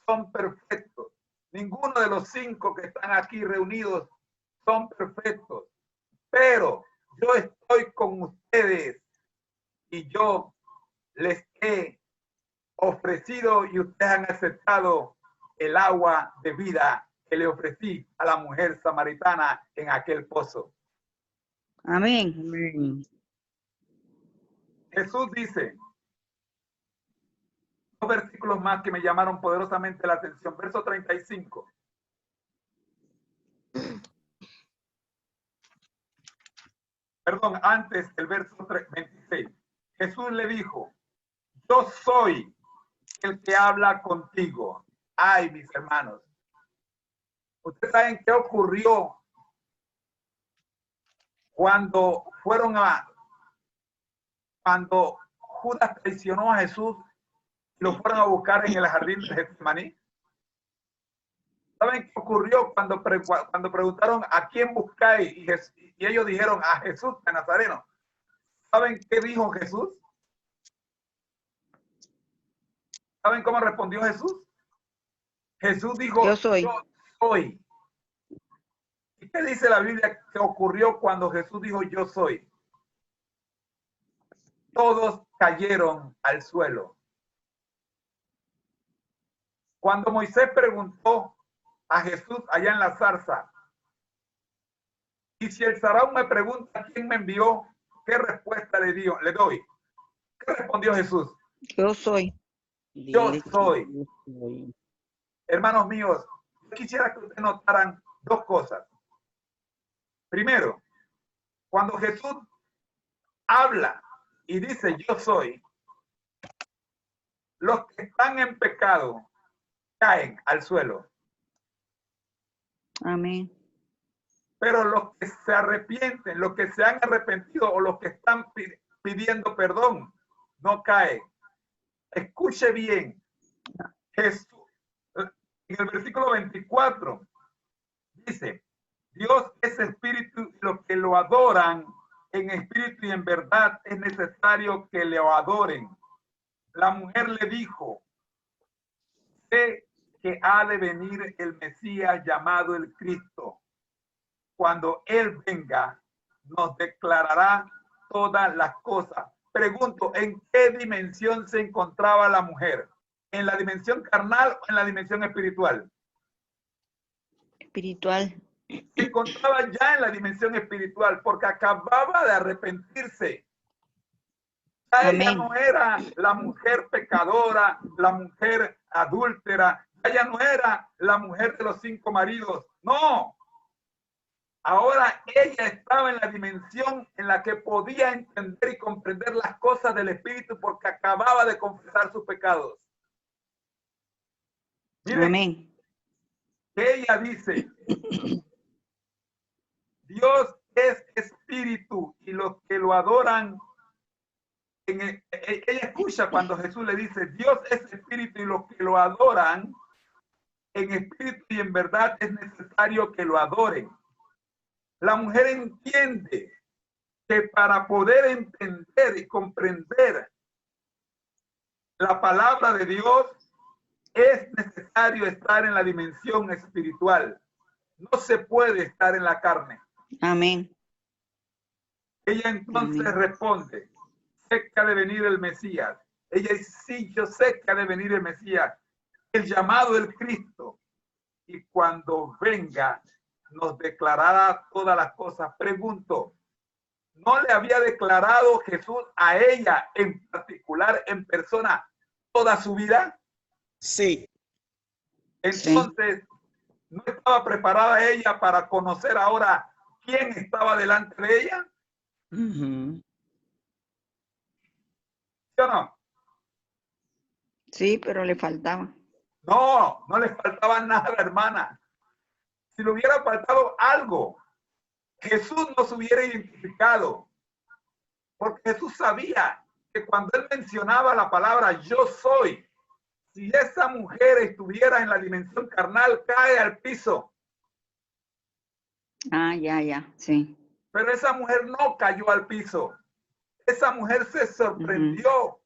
son perfectos. Ninguno de los 5 que están aquí reunidos son perfectos. Pero yo estoy con ustedes y yo les he ofrecido y ustedes han aceptado el agua de vida que le ofrecí a la mujer samaritana en aquel pozo. Amén. Amén. Jesús dice, 2 versículos más que me llamaron poderosamente la atención. Verso 35. Perdón, antes el verso 26. Jesús le dijo, yo soy el que habla contigo. Ay, mis hermanos. Ustedes saben qué ocurrió cuando cuando Judas traicionó a Jesús y lo fueron a buscar en el jardín de Getsemaní. ¿Saben qué ocurrió cuando preguntaron a quién buscáis? Y ellos dijeron a Jesús de Nazareno. ¿Saben qué dijo Jesús? ¿Saben cómo respondió Jesús? Jesús dijo, Yo soy. Yo soy. ¿Y qué dice la Biblia que ocurrió cuando Jesús dijo yo soy? Todos cayeron al suelo. Cuando Moisés preguntó a Jesús allá en la zarza, y si el faraón me pregunta quién me envió, ¿qué respuesta le doy? ¿Qué respondió Jesús? Yo soy. Yo Dile que soy. yo soy. Hermanos míos, yo quisiera que ustedes notaran 2 cosas. Primero, cuando Jesús habla y dice yo soy, los que están en pecado caen al suelo. Amén. Pero los que se arrepienten, los que se han arrepentido o los que están pidiendo perdón, no caen. Escuche bien. Jesús, en el versículo 24, dice, Dios es espíritu y los que lo adoran en espíritu y en verdad es necesario que lo adoren. La mujer le dijo, sé que ha de venir el Mesías llamado el Cristo. Cuando Él venga, nos declarará todas las cosas. Pregunto, ¿en qué dimensión se encontraba la mujer? ¿En la dimensión carnal o en la dimensión espiritual? Espiritual. Se encontraba ya en la dimensión espiritual porque acababa de arrepentirse. Ya ella no era la mujer pecadora, la mujer adúltera, ella no era la mujer de los 5 maridos. No. Ahora ella estaba en la dimensión en la que podía entender y comprender las cosas del Espíritu porque acababa de confesar sus pecados. Miren, Amén. ella dice, Dios es espíritu y los que lo adoran, ella escucha cuando Jesús le dice, Dios es espíritu y los que lo adoran, en espíritu y en verdad es necesario que lo adoren. La mujer entiende que para poder entender y comprender la palabra de Dios es necesario estar en la dimensión espiritual. No se puede estar en la carne. Amén. Ella entonces Amén. responde, sé que ha de venir el Mesías. Ella dice, sí, yo sé que ha de venir el Mesías, el llamado el Cristo. Y cuando venga, nos declarará todas las cosas. Pregunto, ¿no le había declarado Jesús a ella en particular, en persona, toda su vida? Sí. Entonces, ¿no estaba preparada ella para conocer ahora quién estaba delante de ella? Ujú. ¿Sí o no? Sí, pero le faltaba. No, no le faltaba nada, hermana. Si le hubiera faltado algo, Jesús no se hubiera identificado. Porque Jesús sabía que cuando él mencionaba la palabra yo soy, si esa mujer estuviera en la dimensión carnal, cae al piso. Ah, ya, sí. Pero esa mujer no cayó al piso. Esa mujer se sorprendió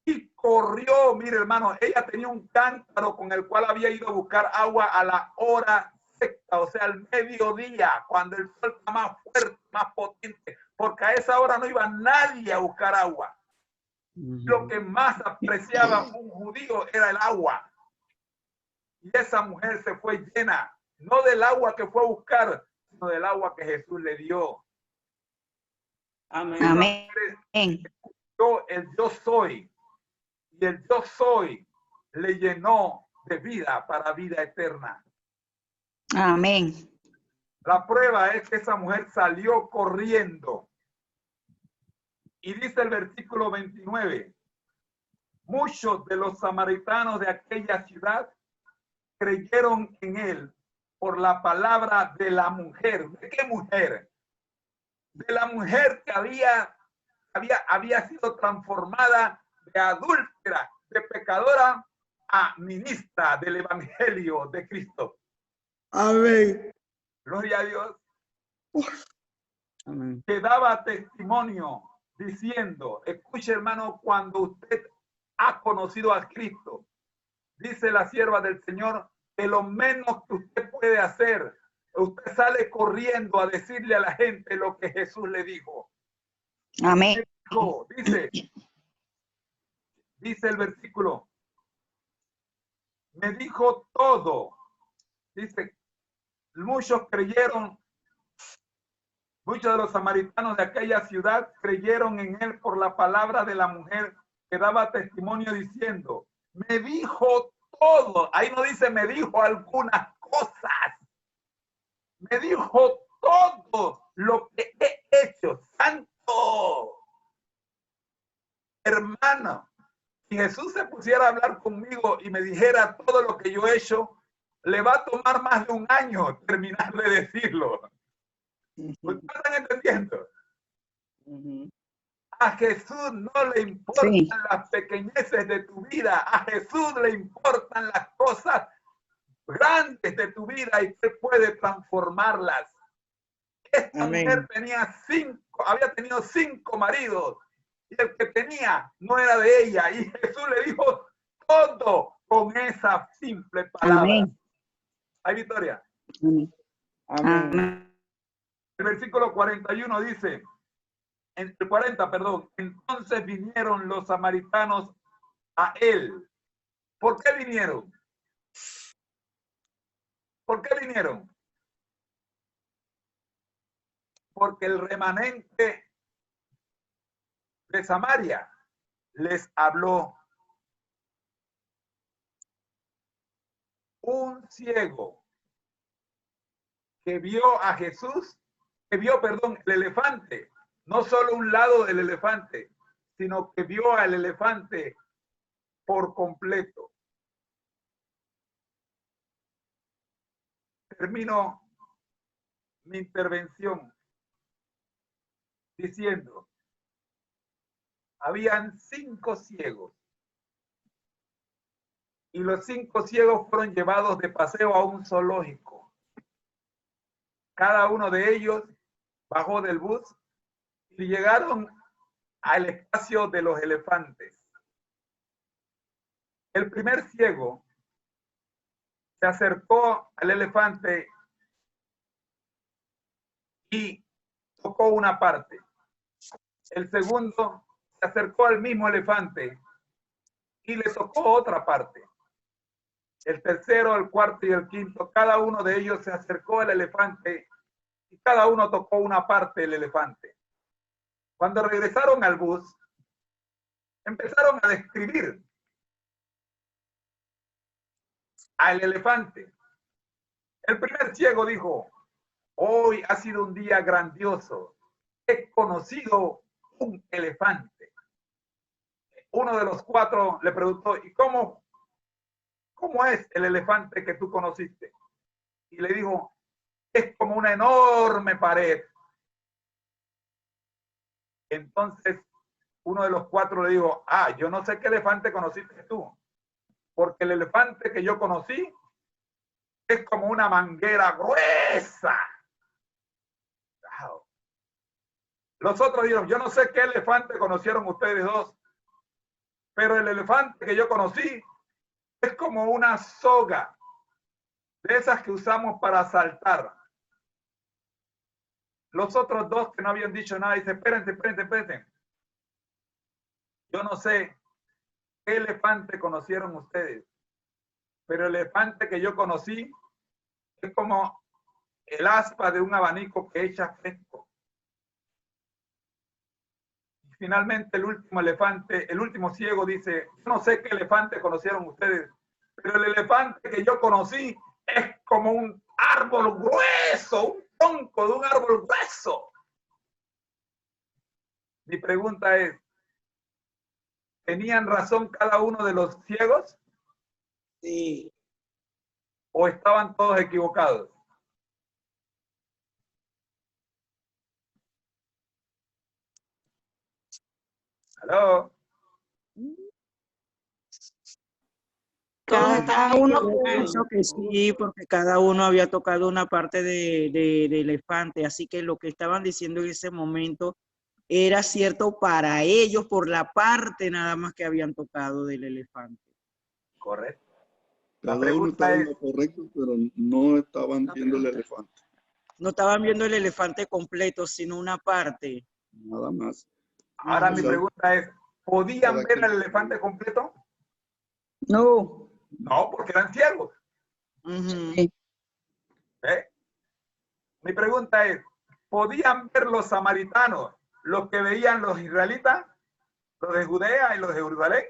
y corrió. Mire, hermano, ella tenía un cántaro con el cual había ido a buscar agua a la hora sexta, o sea, al mediodía, cuando el sol está más fuerte, más potente, porque a esa hora no iba nadie a buscar agua. Lo que más apreciaba un judío era el agua. Y esa mujer se fue llena, no del agua que fue a buscar, sino del agua que Jesús le dio. Amén. Amén. Yo soy. Y el yo soy le llenó de vida para vida eterna. Amén. La prueba es que esa mujer salió corriendo. Y dice el versículo 29, muchos de los samaritanos de aquella ciudad creyeron en él por la palabra de la mujer. ¿De qué mujer? De la mujer que había sido transformada de adúltera, de pecadora, a ministra del evangelio de Cristo. Amén. Gloria a Dios. Amén. Que daba testimonio diciendo, escuche hermano, cuando usted ha conocido a Cristo, dice la sierva del Señor, que lo menos que usted puede hacer, usted sale corriendo a decirle a la gente lo que Jesús le dijo. Amén. Dice el versículo, me dijo todo. Dice, muchos creyeron, muchos de los samaritanos de aquella ciudad creyeron en él por la palabra de la mujer que daba testimonio diciendo, me dijo todo. Ahí no dice, me dijo algunas cosas. Me dijo todo lo que he hecho. Santo hermano, si Jesús se pusiera a hablar conmigo y me dijera todo lo que yo he hecho, le va a tomar más de un año terminar de decirlo. ¿Ustedes están entendiendo? A Jesús no le importan las pequeñeces de tu vida. A Jesús le importan las cosas grandes de tu vida y que puede transformarlas. Esta mujer había tenido 5 maridos y el que tenía no era de ella. Y Jesús le dijo todo con esa simple palabra. Amén. ¿Hay victoria? Amén. Amén. El versículo 41 dice, en el 40, perdón, entonces vinieron los samaritanos a él. ¿Por qué vinieron? ¿Por qué vinieron? Porque el remanente de Samaria les habló. Un ciego que vio a Jesús, el elefante, no solo un lado del elefante, sino que vio al elefante por completo. Termino mi intervención diciendo, habían 5 ciegos y los 5 ciegos fueron llevados de paseo a un zoológico. Cada uno de ellos bajó del bus y llegaron al espacio de los elefantes. El primer ciego se acercó al elefante y tocó una parte. El segundo se acercó al mismo elefante y le tocó otra parte. El tercero, el cuarto y el quinto, cada uno de ellos se acercó al elefante y cada uno tocó una parte del elefante. Cuando regresaron al bus, empezaron a describir al elefante. El primer ciego dijo: hoy ha sido un día grandioso. He conocido un elefante. Uno de los cuatro le preguntó: ¿y cómo es el elefante que tú conociste? Y le dijo: es como una enorme pared. Entonces, uno de los cuatro le dijo: yo no sé qué elefante conociste tú, porque el elefante que yo conocí es como una manguera gruesa. Wow. Los otros dijeron: yo no sé qué elefante conocieron ustedes dos, pero el elefante que yo conocí es como una soga, de esas que usamos para saltar. Los otros dos que no habían dicho nada dicen: espérense. Yo no sé qué elefante conocieron ustedes, pero el elefante que yo conocí es como el aspa de un abanico que echa fresco. Y finalmente el último ciego dice: yo no sé qué elefante conocieron ustedes, pero el elefante que yo conocí es como un árbol grueso, un tronco de un árbol grueso. Mi pregunta es: ¿tenían razón cada uno de los ciegos? Sí. ¿O estaban todos equivocados? ¿Aló? Todos Cada estaban uno, Yo equivocados. pienso que sí, porque cada uno había tocado una parte de elefante, así que lo que estaban diciendo en ese momento era cierto para ellos por la parte nada más que habían tocado del elefante. Correcto. La Cada uno pregunta estaba en es: lo correcto, pero no estaban viendo el elefante. No estaban viendo el elefante completo, sino una parte. Nada más. ahora mi O sea, pregunta es: ¿podían para ver que al elefante completo? No. No, porque eran ciegos. Ujú. ¿Eh? Mi pregunta es: ¿podían ver los samaritanos los que veían los israelitas, los de Judea y los de Jerusalén?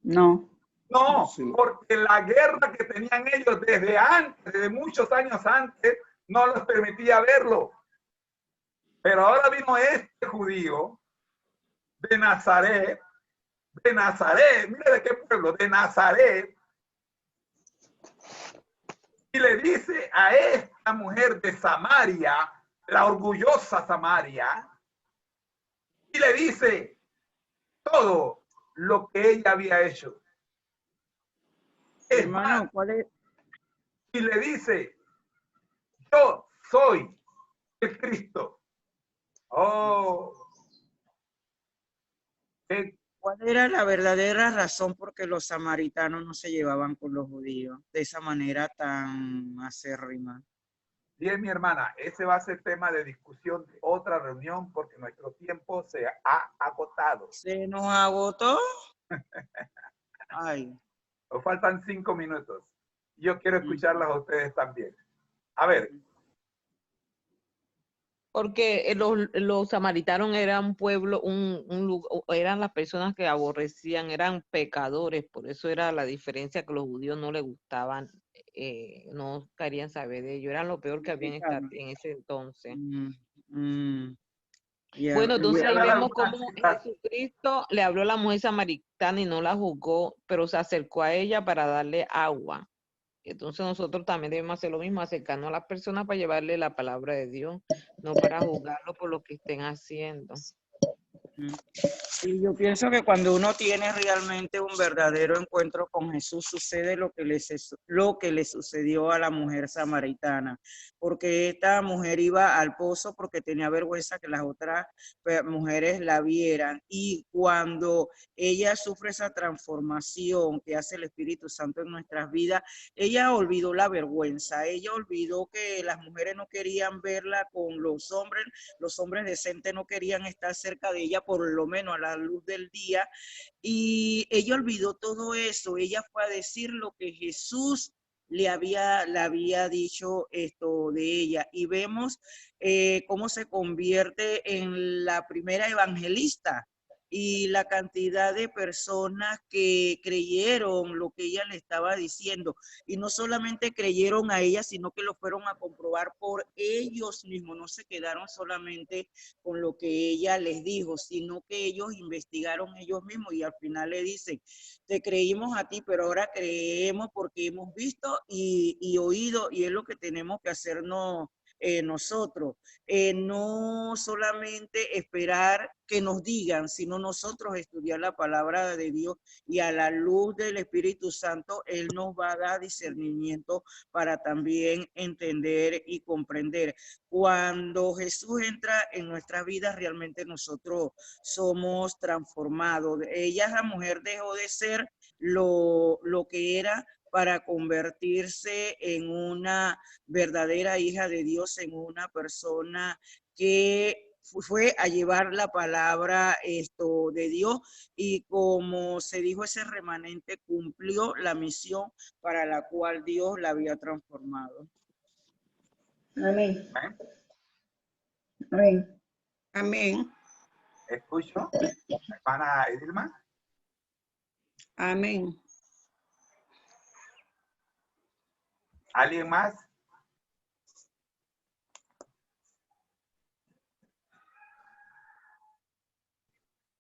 No. No, sí, porque la guerra que tenían ellos desde antes, desde muchos años antes, no les permitía verlo. Pero ahora vino este judío de Nazaret, mire de qué pueblo, de Nazaret, y le dice a esta mujer de Samaria, la orgullosa Samaria, y le dice todo lo que ella había hecho. Es más, Hermano, ¿cuál es? y le dice: yo soy el Cristo. Oh, ¿Cuál era la verdadera razón por qué los samaritanos no se llevaban con los judíos de esa manera tan acérrima? bien, mi hermana, ese va a ser tema de discusión de otra reunión porque nuestro tiempo se ha agotado. ¿Se nos agotó? Ay. Nos faltan 5 minutos. Yo quiero escucharlas a ustedes también. A ver. Porque los samaritanos eran un pueblo, eran las personas que aborrecían, eran pecadores, por eso era la diferencia que los judíos no les gustaban, no querían saber de ellos, eran lo peor que había en ese entonces. Yeah. Bueno, entonces ahí vemos cómo citas. Jesucristo le habló a la mujer samaritana y no la juzgó, pero se acercó a ella para darle agua. Entonces nosotros también debemos hacer lo mismo, acercarnos a las personas para llevarle la palabra de Dios, no para juzgarlo por lo que estén haciendo. Y yo pienso que cuando uno tiene realmente un verdadero encuentro con Jesús, sucede lo que le sucedió a la mujer samaritana, porque esta mujer iba al pozo porque tenía vergüenza que las otras mujeres la vieran, y cuando ella sufre esa transformación que hace el Espíritu Santo en nuestras vidas, ella olvidó la vergüenza, ella olvidó que las mujeres no querían verla con los hombres decentes no querían estar cerca de ella, por lo menos a la luz del día, y ella olvidó todo eso. Ella fue a decir lo que Jesús le había dicho esto de ella, y vemos cómo se convierte en la primera evangelista, y la cantidad de personas que creyeron lo que ella le estaba diciendo, y no solamente creyeron a ella, sino que lo fueron a comprobar por ellos mismos, no se quedaron solamente con lo que ella les dijo, sino que ellos investigaron ellos mismos, y al final le dicen, te creímos a ti, pero ahora creemos porque hemos visto y oído, y es lo que tenemos que hacernos nosotros, no solamente esperar que nos digan, sino nosotros estudiar la palabra de Dios, y a la luz del Espíritu Santo, Él nos va a dar discernimiento para también entender y comprender. Cuando Jesús entra en nuestras vidas, realmente nosotros somos transformados. Esa mujer dejó de ser lo que era para convertirse en una verdadera hija de Dios, en una persona que fue a llevar la palabra de Dios, y como se dijo, ese remanente cumplió la misión para la cual Dios la había transformado. Amén. Amén. Amén. Amén. ¿Escucho? Hermana Edilma. Amén. ¿Alguien más?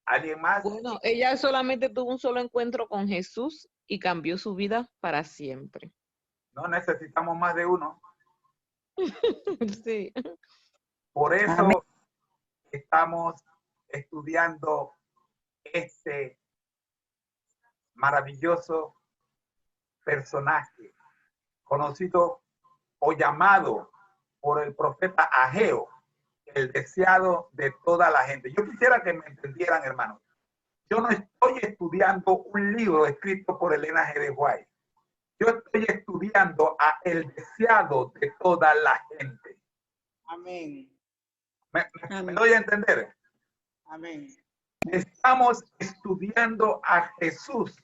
¿Alguien más? Bueno, ella solamente tuvo un solo encuentro con Jesús y cambió su vida para siempre. No necesitamos más de uno. Sí. Por eso Amén. estamos estudiando este maravilloso personaje conocido o llamado por el profeta Ageo, el deseado de toda la gente. Yo quisiera que me entendieran, hermanos. Yo no estoy estudiando un libro escrito por Elena G. de White. Yo estoy estudiando a el deseado de toda la gente. Amén. ¿Me doy a entender? Amén. Estamos estudiando a Jesús.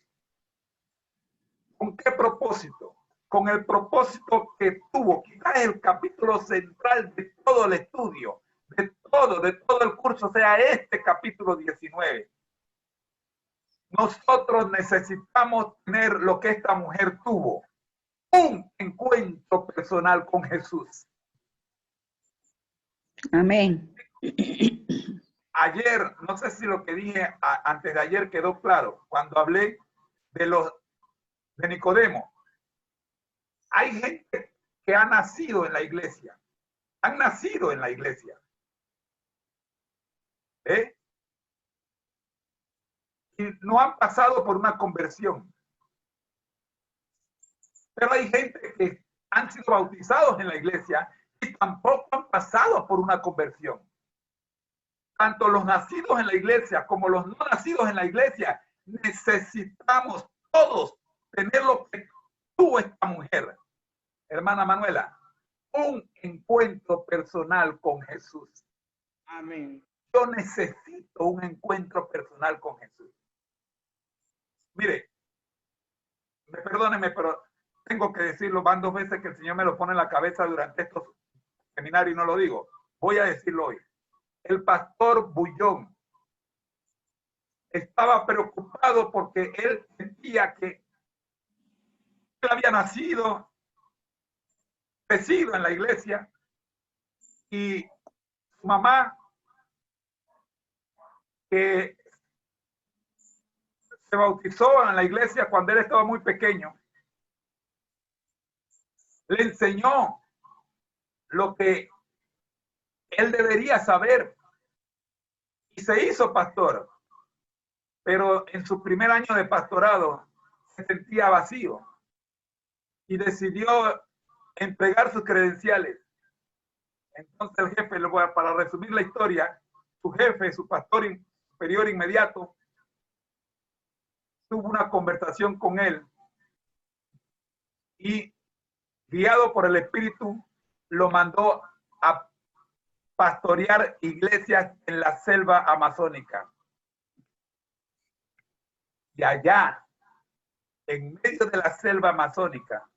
¿Con qué propósito? Con el propósito que tuvo, quizás el capítulo central de todo el estudio, de todo el curso, sea este capítulo 19. Nosotros necesitamos tener lo que esta mujer tuvo, un encuentro personal con Jesús. Amén. Ayer, no sé si lo que dije antes de ayer quedó claro, cuando hablé de Nicodemo. Hay gente que ha nacido en la iglesia, han nacido en la iglesia. Y no han pasado por una conversión. Pero hay gente que han sido bautizados en la iglesia y tampoco han pasado por una conversión. Tanto los nacidos en la iglesia como los no nacidos en la iglesia necesitamos todos tener lo que tuvo esta mujer. Hermana Manuela, un encuentro personal con Jesús. Amén. Yo necesito un encuentro personal con Jesús. Mire, perdónenme, pero tengo que decirlo, van 2 veces que el Señor me lo pone en la cabeza durante estos seminarios y no lo digo. Voy a decirlo hoy. El pastor Bullón estaba preocupado porque él sentía que él había nacido, crecido en la iglesia, y su mamá, que se bautizó en la iglesia cuando él estaba muy pequeño, le enseñó lo que él debería saber, y se hizo pastor, pero en su primer año de pastorado se sentía vacío y decidió entregar sus credenciales. Entonces el jefe, para resumir la historia, su jefe, su pastor superior inmediato, tuvo una conversación con él y, guiado por el Espíritu, lo mandó a pastorear iglesias en la selva amazónica. Y allá, en medio de la selva amazónica,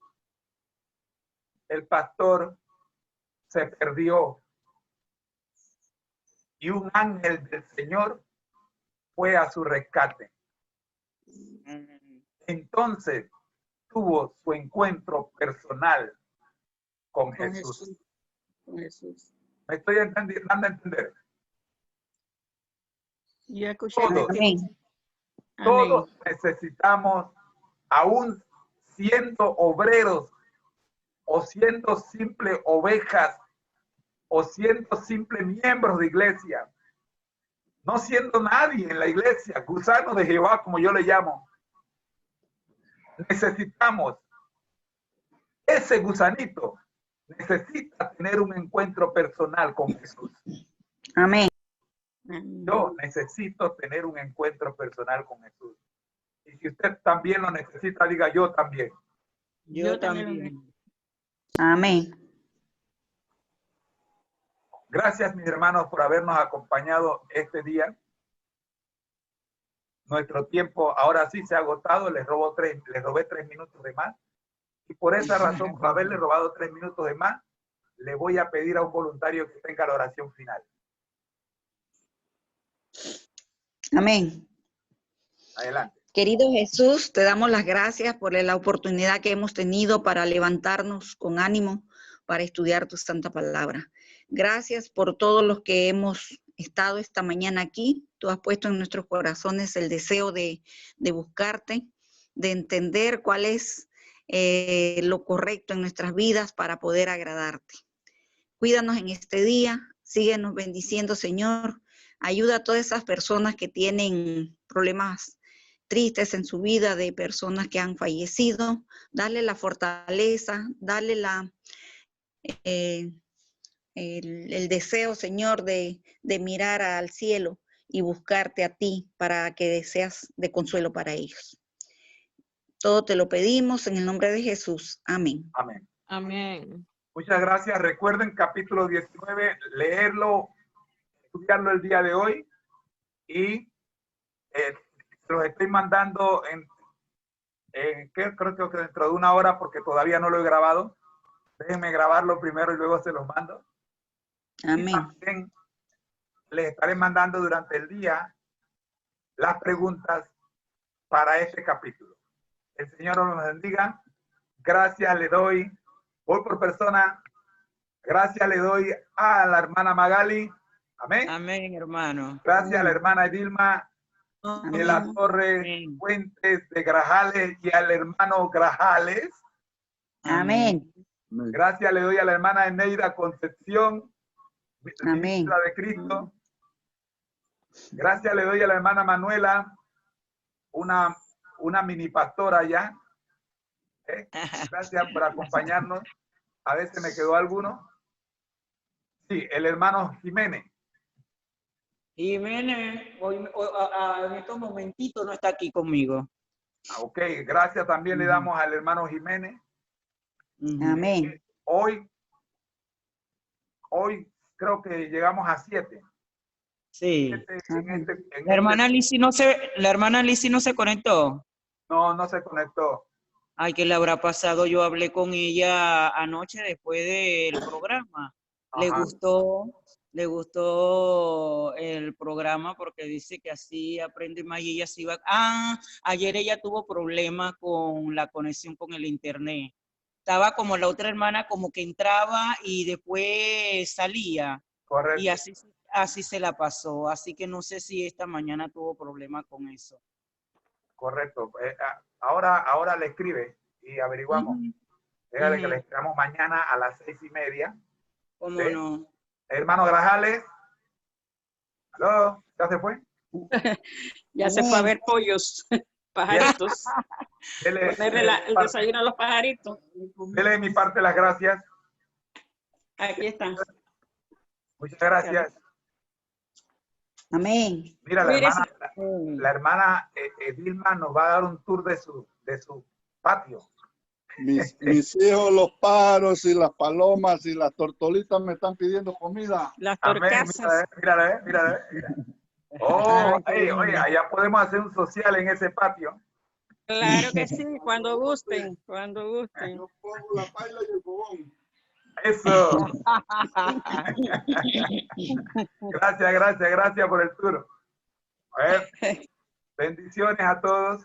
el pastor se perdió y un ángel del Señor fue a su rescate. Entonces tuvo su encuentro personal con Jesús. Con Jesús. ¿Me estoy dando a entender? Ya escuché. Todos, Amén. todos necesitamos, aún siendo obreros o siendo simples ovejas o siendo simples miembros de iglesia, no siendo nadie en la iglesia, gusano de Jehová, como yo le llamo, necesitamos, ese gusanito necesita tener un encuentro personal con Jesús. Amén. Yo necesito tener un encuentro personal con Jesús. Y si usted también lo necesita, diga yo también. Yo también. Amén. Gracias, mis hermanos, por habernos acompañado este día. Nuestro tiempo ahora sí se ha agotado. Les robé 3 minutos de más. Y por esa razón, por haberle robado 3 minutos de más, le voy a pedir a un voluntario que tenga la oración final. Amén. Adelante. Querido Jesús, te damos las gracias por la oportunidad que hemos tenido para levantarnos con ánimo para estudiar tu santa palabra. Gracias por todos los que hemos estado esta mañana aquí. Tú has puesto en nuestros corazones el deseo de buscarte, de entender cuál es lo correcto en nuestras vidas para poder agradarte. Cuídanos en este día, síguenos bendiciendo, Señor. Ayuda a todas esas personas que tienen problemas tristes en su vida, de personas que han fallecido. Dale la fortaleza, dale el deseo, Señor, de mirar al cielo y buscarte a ti para que seas de consuelo para ellos. Todo te lo pedimos en el nombre de Jesús. Amén. Amén. Amén. Muchas gracias. Recuerden capítulo 19, leerlo, estudiarlo el día de hoy y los estoy mandando creo que dentro de 1 hora porque todavía no lo he grabado. Déjenme grabarlo primero y luego se los mando. Amén. Y también les estaré mandando durante el día las preguntas para este capítulo. El Señor nos bendiga. Gracias le doy, voy por persona. Gracias le doy a la hermana Magali. Amén. Amén, hermano. Gracias a la hermana Edilma de la Torre Amén. Fuentes de Grajales y al hermano Grajales. Amén. Gracias le doy a la hermana Eneida Concepción, Amén. ministra de Cristo. Gracias le doy a la hermana Manuela, una mini pastora allá. Gracias por acompañarnos. A veces me quedó alguno. Sí, el hermano Jiménez. Jiménez, en estos momentitos no está aquí conmigo. Ok, gracias también le damos al hermano Jiménez. Amén. Hoy creo que llegamos a 7. Sí. En La hermana Lizzy no se conectó. No se conectó. Ay, ¿qué le habrá pasado? Yo hablé con ella anoche después del programa. Ajá. Le gustó el programa porque dice que así aprende más y ella se iba. Ayer ella tuvo problemas con la conexión con el internet. Estaba como la otra hermana, como que entraba y después salía. Correcto. Y así se la pasó. Así que no sé si esta mañana tuvo problemas con eso. Correcto. Ahora le escribe y averiguamos. Dígale que le esperamos mañana a las 6:30. ¿Cómo ¿Sí? no? Hermano Grajales. ¿Aló? ¿Ya se fue? Ya se fue a ver pollos, pajaritos. Dele, Ponerle el desayuno a los pajaritos. dele de mi parte las gracias. Aquí está. Muchas gracias. Amén. Mira, Mire, la hermana Vilma nos va a dar un tour de su patio. Mis hijos, los pájaros y las palomas y las tortolitas me están pidiendo comida. las Amén. torcasas. Mira. Oh, oye, allá podemos hacer un social en ese patio. Claro que sí, cuando gusten, cuando gusten. Yo pongo la paila y el fogón. Eso. Gracias por el tour. A ver, bendiciones a todos.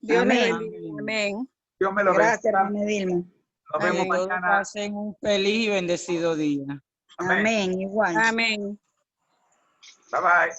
Dios les Amén. bendiga. Amén. Dios me lo Gracias, bendiga. hermana Vilma. Nos Amén. vemos Todos mañana. pasen un feliz y bendecido día. Amén. Amén, igual. Amén. Bye bye.